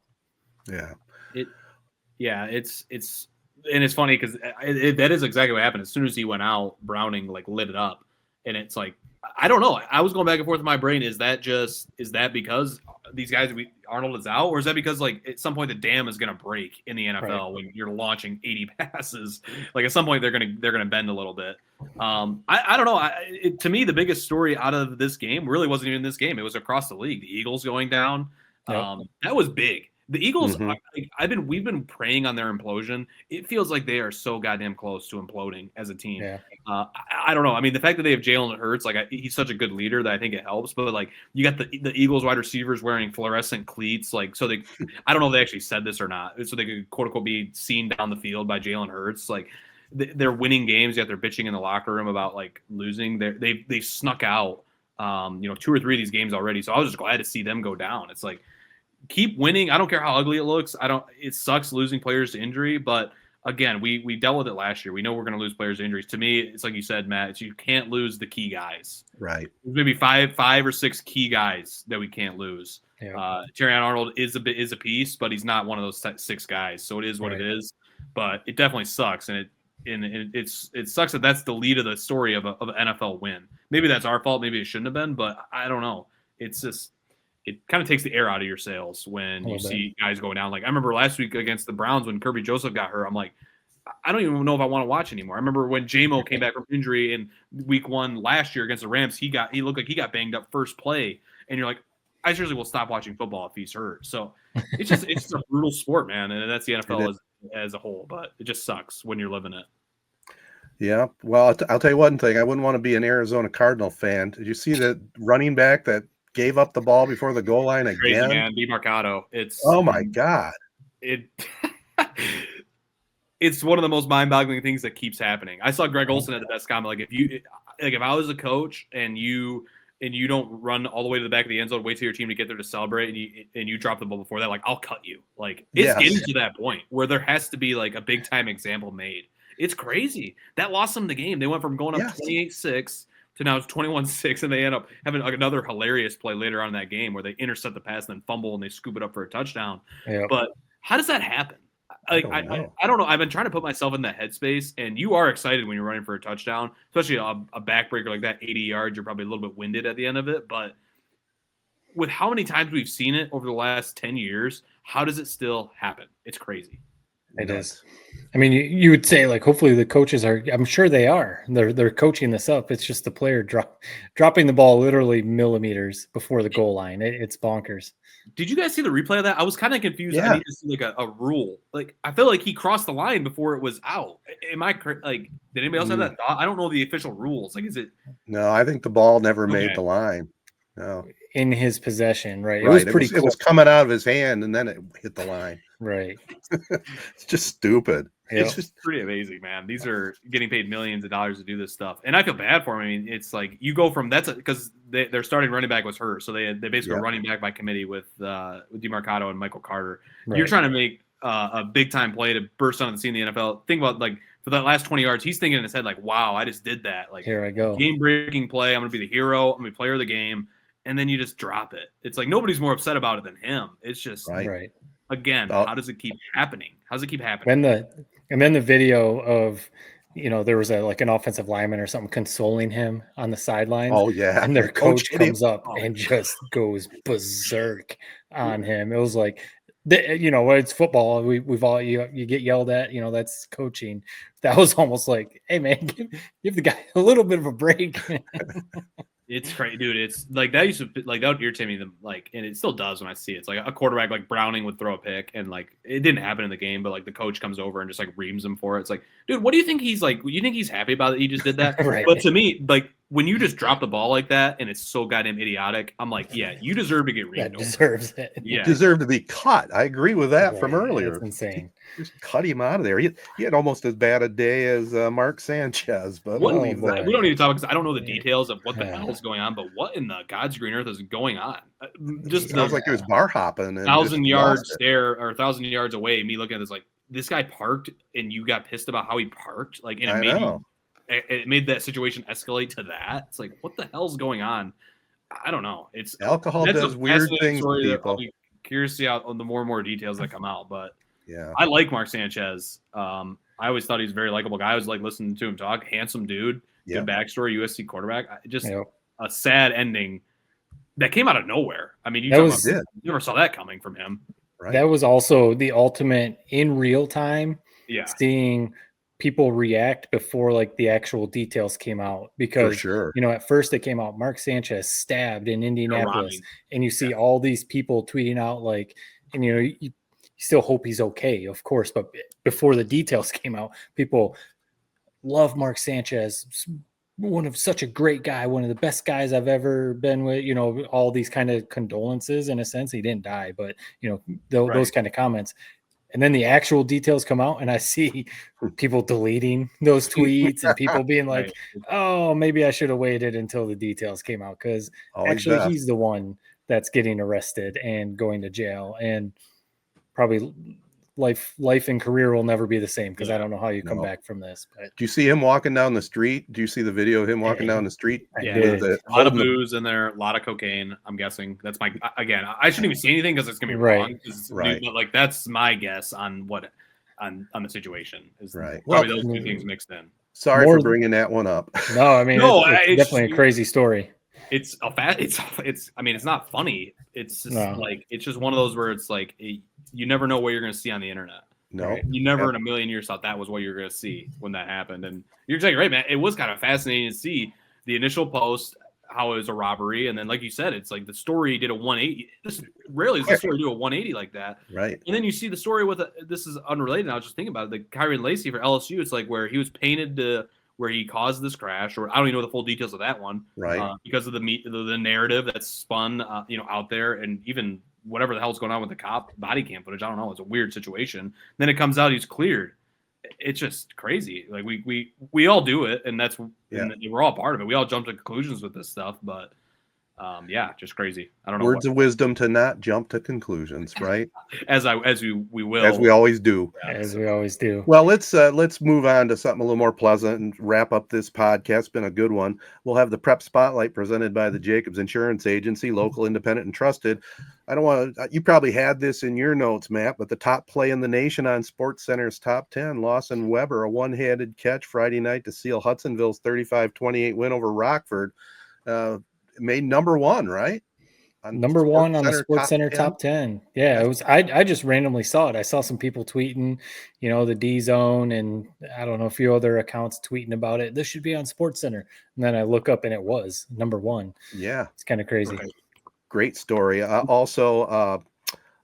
It's funny because that is exactly what happened. As soon as he went out, Browning lit it up, and it's like, I don't know. I was going back and forth in my brain. Is that because these guys, Arnold is out, or is that because at some point the dam is going to break in the NFL when you're launching 80 passes? At some point they're going to bend a little bit. I don't know. To me, the biggest story out of this game really wasn't even this game. It was across the league. The Eagles going down. That was big. The Eagles, we've been preying on their implosion. It feels like they are so goddamn close to imploding as a team. I don't know. I mean, the fact that they have Jalen Hurts, he's such a good leader that I think it helps. But you got the Eagles wide receivers wearing fluorescent cleats, so they, I don't know if they actually said this or not, so they could quote unquote be seen down the field by Jalen Hurts. They're winning games, yet they're bitching in the locker room about losing. They snuck out, 2 or 3 of these games already. So I was just glad to see them go down. It's keep winning. I don't care how ugly it looks. It sucks losing players to injury, but again, we dealt with it last year. We know we're going to lose players to injuries. To me, it's like you said, Matt, you can't lose the key guys. Right. There's maybe five or 6 key guys that we can't lose. Terrion Arnold is a piece, but he's not one of those 6 guys. So it is what it is, but it definitely sucks. And it sucks that that's the lead of the story of an NFL win. Maybe that's our fault. Maybe it shouldn't have been, but I don't know. It's just, it kind of takes the air out of your sails when you see guys going down. I remember last week against the Browns when Kirby Joseph got hurt. I'm like, I don't even know if I want to watch anymore. I remember when J-Mo came back from injury in week 1 last year against the Rams, he looked like he got banged up first play. And you're like, I seriously will stop watching football if he's hurt. So it's just a brutal sport, man. And that's the NFL as a whole, but it just sucks when you're living it. Yeah. Well, I'll tell you one thing. I wouldn't want to be an Arizona Cardinal fan. Did you see the running back that gave up the ball before the goal line again? Crazy, man. DeMarcado. Oh my God. It's one of the most mind-boggling things that keeps happening. I saw Greg Olson at the best comment. If I was a coach and you don't run all the way to the back of the end zone, wait till your team to get there to celebrate, and you drop the ball before that, I'll cut you. It's getting to that point where there has to be a big time example made. It's crazy. That lost them the game. They went from going up 28-6 to now it's 21-6, and they end up having another hilarious play later on in that game where they intercept the pass and then fumble and they scoop it up for a touchdown. But how does that happen? I don't know. I've been trying to put myself in that headspace, and you are excited when you're running for a touchdown, especially a backbreaker like that, 80 yards. You're probably a little bit winded at the end of it, but with how many times we've seen it over the last 10 years, how does it still happen? It's crazy. It is. I mean, you would say like, hopefully the coaches are. I'm sure they are. They're coaching this up. It's just the player dropping the ball literally millimeters before the goal line. It's bonkers. Did you guys see the replay of that? I was kind of confused. Yeah. I need to see like a rule. Like I feel like he crossed the line before it was out. Am I like? Did anybody else have that thought? I don't know the official rules. Like, is it? No, I think the ball never made the line. No. In his possession, right? It was pretty cool. It was coming out of his hand, and then it hit the line. Right. It's just stupid. Yep. It's just pretty amazing, man. These are getting paid millions of dollars to do this stuff, and I feel bad for him. I mean, it's like you go from because their starting running back was hurt, so they basically were running back by committee with DeMarcado and Michael Carter. Right. You're trying to make a big time play to burst onto the scene in the NFL. Think about like for that last 20 yards, he's thinking in his head like, "Wow, I just did that! Like, here I go, game breaking play. I'm going to be the hero. I'm going to be player of the game." And then you just drop it. It's like nobody's more upset about it than him. It's just right. Again, how does it keep happening? How does it keep happening? And then the video of, there was an offensive lineman or something consoling him on the sidelines. Oh yeah. And their coach comes up and just goes berserk on him. It was like, it's football. We've all, you get yelled at, that's coaching. That was almost like, hey man, give the guy a little bit of a break. It's crazy, dude. It's like that used to like that would irritate me. And it still does when I see it. It's like a quarterback like Browning would throw a pick, and like it didn't happen in the game, but like the coach comes over and just like reams him for it. It's like, dude, what do you think he's like? You think he's happy about it? He just did that. Right. But to me, like when you just drop the ball like that and it's so goddamn idiotic, I'm like, yeah, you deserve to get reamed. That deserves it. Yeah, you deserve to be cut. I agree with that from earlier. That's insane. Just cut him out of there. He had almost as bad a day as Mark Sanchez, but we don't need to talk because I don't know the details of what the hell is going on. But what in the God's green earth is going on? Just sounds like it was bar hopping. 1,000 yards there or 1,000 yards away. Me looking at this like this guy parked, and you got pissed about how he parked. Like, and it made that situation escalate to that. It's like, what the hell's going on? I don't know. It's alcohol does weird things to people. I'll be curious to see how the more and more details that come out, but. Yeah, I like Mark Sanchez. I always thought he was a very likable guy. I was like listening to him talk. Handsome dude, good backstory, USC quarterback. A sad ending that came out of nowhere. I mean, you never saw that coming from him. Right. That was also the ultimate in real time. Yeah, seeing people react before like the actual details came out because at first it came out Mark Sanchez stabbed in Indianapolis, and you see all these people tweeting out like, and you still hope he's okay, of course. But before the details came out, people love Mark Sanchez, such a great guy, one of the best guys I've ever been with, all these kind of condolences in a sense. He didn't die, but, those kind of comments. And then the actual details come out, and I see people deleting those tweets and people being like, oh, maybe I should have waited until the details came out because actually he's the one that's getting arrested and going to jail. And probably life and career will never be the same because I don't know how you come back from this. But do you see him walking down the street? Do you see the video of him walking down the street? Yeah, a lot of booze in there, a lot of cocaine. I'm guessing that's I shouldn't even say anything because it's gonna be wrong. Right, but like that's my guess on what on the situation is probably those two things mixed in. Sorry for bringing that one up. No, I mean it's definitely a crazy story. It's it's not funny. It's just like it's just one of those where it's like you never know what you're going to see on the internet. No, right? You never in a million years thought that was what you're going to see when that happened. And you're exactly right, man. It was kind of fascinating to see the initial post, how it was a robbery, and then like you said, it's like the story did a 180. Rarely does the story do a 180 like that, right? And then you see the story with this is unrelated. I was just thinking about it. The Kyron Lacey for LSU. It's like where he was painted to. Where he caused this crash, or I don't even know the full details of that one, right? Because of the narrative that's spun, out there, and even whatever the hell's going on with the cop body cam footage. I don't know. It's a weird situation. Then it comes out he's cleared. It's just crazy. Like we all do it, and and we're all part of it. We all jump to conclusions with this stuff, but just crazy. I don't know. Words of wisdom to not jump to conclusions, right? As we will, as we always do. As we always do. Well, let's move on to something a little more pleasant and wrap up this podcast. It's been a good one. We'll have the Prep Spotlight presented by the Jacobs Insurance Agency, local, independent, and trusted. I don't want to. You probably had this in your notes, Matt, but the top play in the nation on SportsCenter's top 10, Lawson Weber, a one-handed catch Friday night to seal Hudsonville's 35-28 win over Rockford. Made number one, right? Number one on the SportsCenter top 10. Yeah, it was. I just randomly saw it. I saw some people tweeting, the D Zone and I don't know, a few other accounts tweeting about it. This should be on SportsCenter. And then I look up and it was number one. Yeah, it's kind of crazy. Right. Great story. Also, I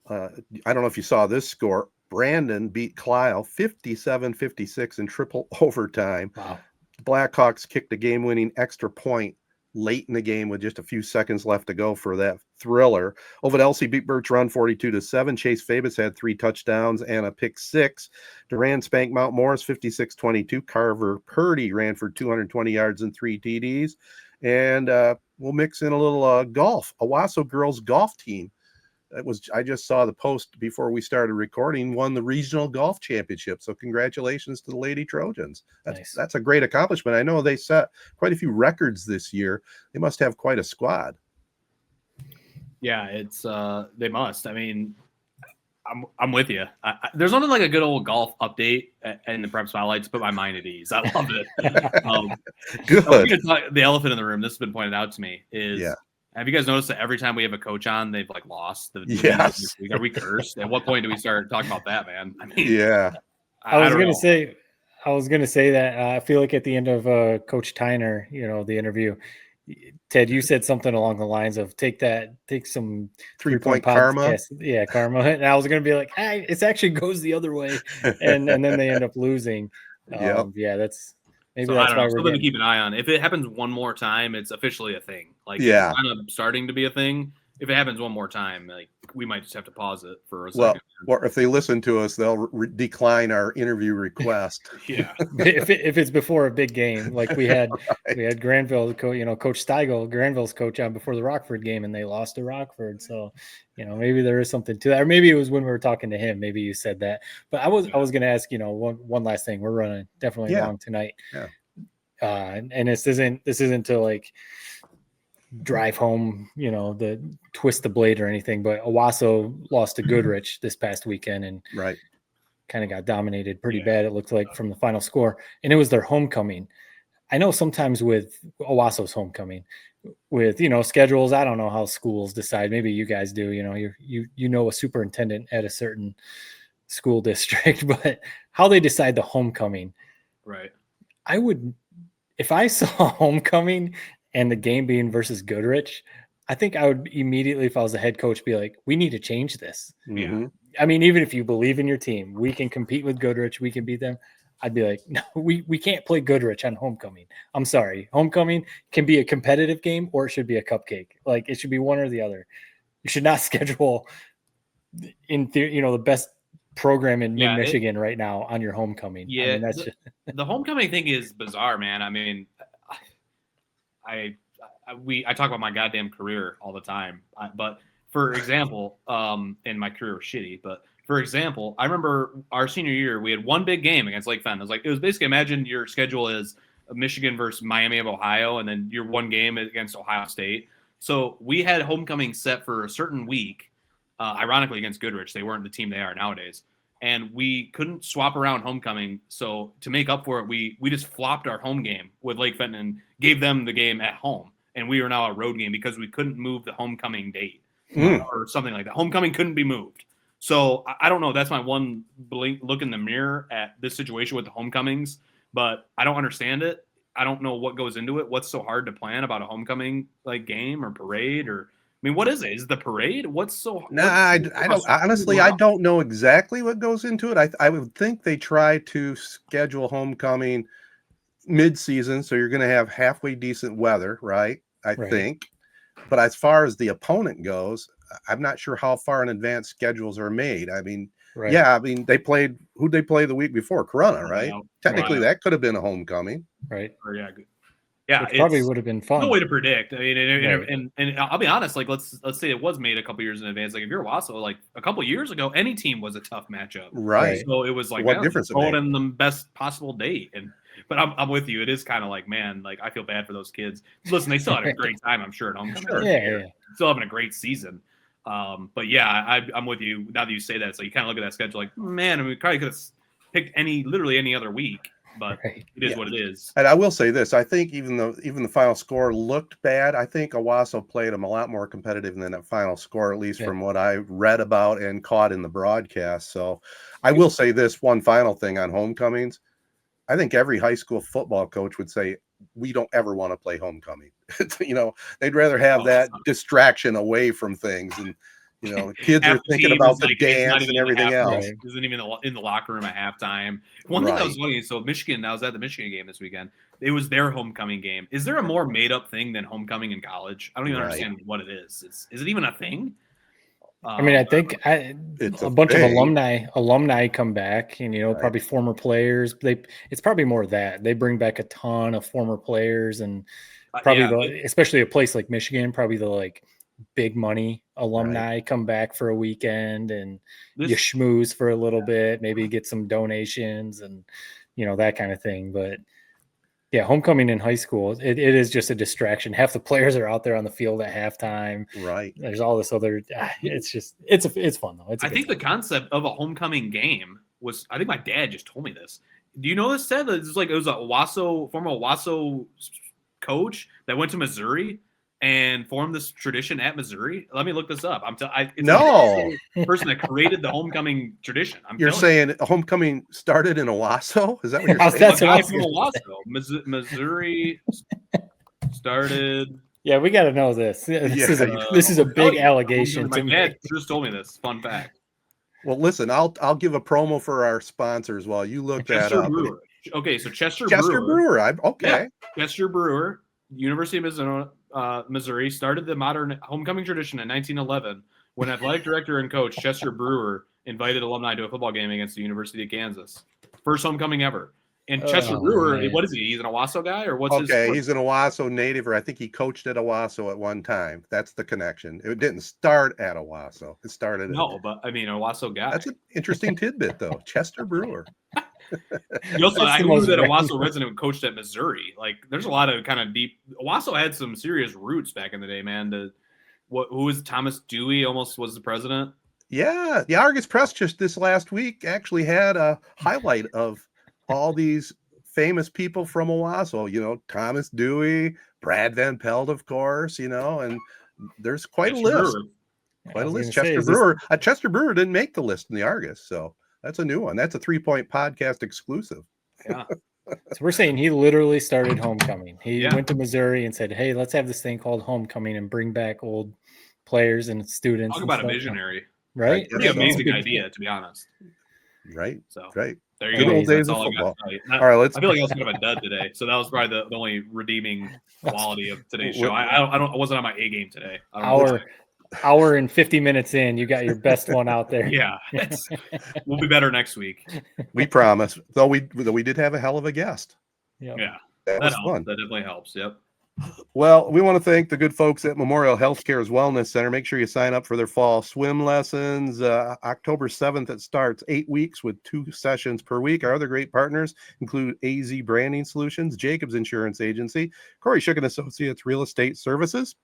don't know if you saw this score. Brandon beat Clio 57-56 in triple overtime. Wow. Blackhawks kicked a game-winning extra point late in the game with just a few seconds left to go for that thriller. Ovid Elsie beat Birch Run 42-7. Chase Fabus had 3 touchdowns and a pick 6. Durand spanked Mount Morris 56-22. Carver Purdy ran for 220 yards and 3 TDs. And we'll mix in a little golf. Owasso girls golf team. I just saw the post before we started recording, won the regional golf championship. So congratulations to the Lady Trojans. That's a great accomplishment. I know they set quite a few records this year. They must have quite a squad. Yeah, it's they must. I mean, I'm with you. There's nothing like a good old golf update in the Prep Spotlight to put my mind at ease. I love it. Good. The elephant in the room, this has been pointed out to me, is have you guys noticed that every time we have a coach on, they've lost? Yes. Are we cursed? At what point do we start talking about that, man? I mean, yeah. I was going to say that I feel like at the end of Coach Tyner, the interview, Ted, you said something along the lines of take some 3-point karma. Yeah, karma. And I was going to be like, hey, it actually goes the other way. And then they end up losing. Yeah, that's maybe that's why we're something to keep an eye on. If it happens one more time, it's officially a thing. It's kind of starting to be a thing. If it happens one more time, we might just have to pause it for a second. Or if they listen to us, they'll decline our interview request. Yeah. if it's before a big game, like we had Granville, Coach Steigel, Granville's coach on before the Rockford game, and they lost to Rockford. So, maybe there is something to that, or maybe it was when we were talking to him. Maybe you said that. But I was going to ask, one last thing. We're running definitely long tonight. Yeah. And this isn't to drive home, the twist the blade or anything, but Owasso lost to Goodrich this past weekend and kind of got dominated pretty bad, it looked like, from the final score. And it was their homecoming. I know sometimes with Owasso's homecoming, with schedules, I don't know how schools decide. Maybe you guys do. A superintendent at a certain school district, but how they decide the homecoming. Right. I would, if I saw homecoming and the game being versus Goodrich, I think I would immediately, if I was a head coach, be like, we need to change this. Mm-hmm. I mean, even if you believe in your team, we can compete with Goodrich, we can beat them. I'd be like, no, we can't play Goodrich on homecoming. I'm sorry. Homecoming can be a competitive game or it should be a cupcake. It should be one or the other. You should not schedule the best program in Michigan right now on your homecoming. Yeah. I mean, that's the homecoming thing is bizarre, man. I mean, I talk about my goddamn career all the time, but for example, and my career was shitty, but for example, I remember our senior year, we had one big game against Lake Fenton. It was basically, imagine your schedule is Michigan versus Miami of Ohio, and then your one game against Ohio State. So we had homecoming set for a certain week, ironically against Goodrich. They weren't the team they are nowadays. And we couldn't swap around homecoming. So to make up for it, we just flopped our home game with Lake Fenton and gave them the game at home. And we are now a road game because we couldn't move the homecoming date or something like that. Homecoming couldn't be moved. So I don't know. That's my one look in the mirror at this situation with the homecomings. But I don't understand it. I don't know what goes into it. What's so hard to plan about a homecoming game or parade or – I mean, what is it? Is the parade? What's so? I don't. Honestly, I don't know exactly what goes into it. I would think they try to schedule homecoming mid-season, so you're going to have halfway decent weather, right? I think. But as far as the opponent goes, I'm not sure how far in advance schedules are made. I mean, they played. Who'd they play the week before? Corunna, right? Technically, that could have been a homecoming, right? Or Yeah, which probably would have been fun. No way to predict. I mean, and I'll be honest. Like, let's say it was made a couple years in advance. Like, if you're Wasso, like a couple years ago, any team was a tough matchup. Right. So it was like, what difference? Throw it in the best possible date. But I'm with you. It is kind of like, man, like I feel bad for those kids. Listen, they still had a great time, I'm sure, at home. Sure. Yeah. Still having a great season. But yeah, I'm with you. Now that you say that, so you kind of look at that schedule like, man, I mean, we probably could have picked literally any other week, but it is what it is. And I will say this: I think even the final score looked bad, I think Owasso played them a lot more competitive than that final score, at least from what I read about and caught in the broadcast. So I will say this one final thing on homecomings. I think every high school football coach would say, we don't ever want to play homecoming. They'd rather have that distraction away from things. And, kids are thinking about the dance and everything else. Isn't even in the locker room at halftime. One thing that was funny, so Michigan, I was at the Michigan game this weekend. It was their homecoming game. Is there a more made up thing than homecoming in college? I don't even understand what it is. Is it even a thing? I mean, I think a bunch of alumni come back, and probably former players. It's probably more that they bring back a ton of former players, and probably especially a place like Michigan, probably the big money alumni come back for a weekend, and you schmooze for a little bit, maybe get some donations and that kind of thing. But yeah, homecoming in high school, it is just a distraction. Half the players are out there on the field at halftime. Right. There's all this other. It's fun though. I think the concept of a homecoming game was. I think my dad just told me this. Do you know this? Ted? It was a former Owasso coach that went to Missouri and formed this tradition at Missouri. Let me look this up. It's the person that created the homecoming tradition. You're saying homecoming started in Owasso? Is that what you're saying? That's what I was from Owasso. Missouri started. Yeah, we got to know this. This is a big allegation. My dad just told me this. Fun fact. Well, listen, I'll give a promo for our sponsors while you look that up. Brewer. Okay, so Chester Brewer. Okay. Yeah, Chester Brewer, University of Missouri, started the modern homecoming tradition in 1911 when athletic director and coach Chester Brewer invited alumni to a football game against the University of Kansas. First homecoming ever. And Chester Brewer, what is he? He's an Owasso guy, or what's his? Okay, he's an Owasso native, or I think he coached at Owasso at one time. That's the connection. It didn't start at Owasso. It started. But I mean, Owasso guy. That's an interesting tidbit, though. Chester Brewer. I knew that Owasso resident coached at Missouri. There's a lot of kind of deep. Owasso had some serious roots back in the day, man. Who was Thomas Dewey? Almost was the president. Yeah, the Argus Press just this last week actually had a highlight of all these famous people from Owasso. Thomas Dewey, Brad Van Pelt, of course. And there's quite a list. Quite a list. Chester Brewer didn't make the list in the Argus, so. That's a new one. That's a 3 Point Podcast exclusive. Yeah. So we're saying he literally started homecoming. He went to Missouri and said, hey, let's have this thing called homecoming and bring back old players and students. Talk about a visionary. Right? Pretty amazing idea, to be honest. Right. So right. There you Good go. old days That's of all football. I All right, I feel like I was kind of a dud today. So that was probably the only redeeming quality of today's show. I wasn't on my A game today. Hour and 50 minutes in, you got your best one out there. Yeah, we'll be better next week. We promise. Though we did have a hell of a guest. Yeah, that was fun. That definitely helps. Yep. Well, we want to thank the good folks at Memorial Healthcare's Wellness Center. Make sure you sign up for their fall swim lessons. October 7th it starts. 8 weeks with 2 sessions per week. Our other great partners include AZee Branding Solutions, Jacobs Insurance Agency, Kori Shook & Associates Real Estate Services,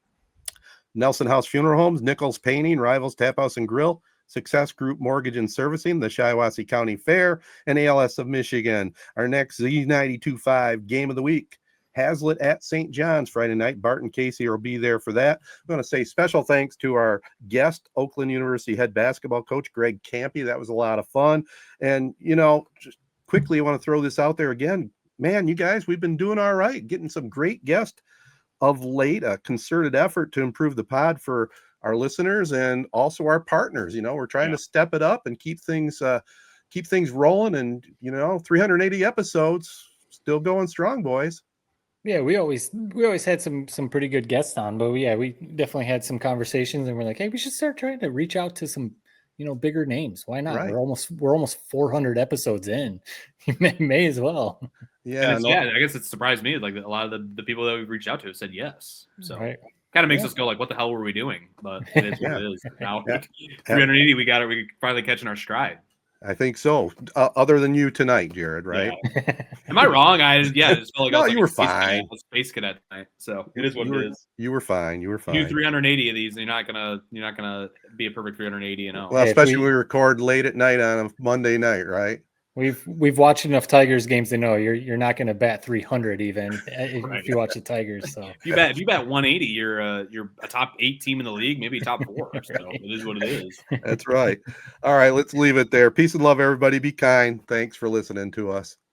Nelson House Funeral Homes, Nichols Painting, Rivals Taphouse and Grille, Success Group Mortgage and Servicing, the Shiawassee County Fair, and ALS of Michigan. Our next Z92.5 Game of the Week, Hazlitt at St. John's Friday night. Bart and Casey will be there for that. I'm going to say special thanks to our guest, Oakland University head basketball coach, Greg Kampe. That was a lot of fun. And, just quickly, I want to throw this out there again. Man, you guys, we've been doing all right, getting some great guests of late, a concerted effort to improve the pod for our listeners and also our partners. We're trying to step it up and keep things rolling. And 380 episodes, still going strong, boys. Yeah, we always had some pretty good guests on, but we definitely had some conversations, and we're like, hey, we should start trying to reach out to some bigger names. Why not? Right. We're almost 400 episodes in. You may as well. Yeah. I guess it surprised me. Like a lot of the people that we've reached out to said yes. So Right. kind of makes us go like, what the hell were we doing? But it is what Yeah. it is. Now 380, we got it. We're finally catching our stride. I think so. Other than you tonight, Jared, right? Yeah. Am I wrong? I just felt like No, I was you like were a space fine. cadet, a space cadet tonight. So it is what it is. You were fine. You were fine. You do 380 of these, and you're not gonna be a perfect 380. Well, Hey, especially when we record late at night on a Monday night, right? We've watched enough Tigers games to know you're not going to bat 300 even if you watch the Tigers. So if you bet 180, you're a top 8 team in the league, maybe top 4. So it is what it is. That's right. All right, let's leave it there. Peace and love, everybody. Be kind. Thanks for listening to us.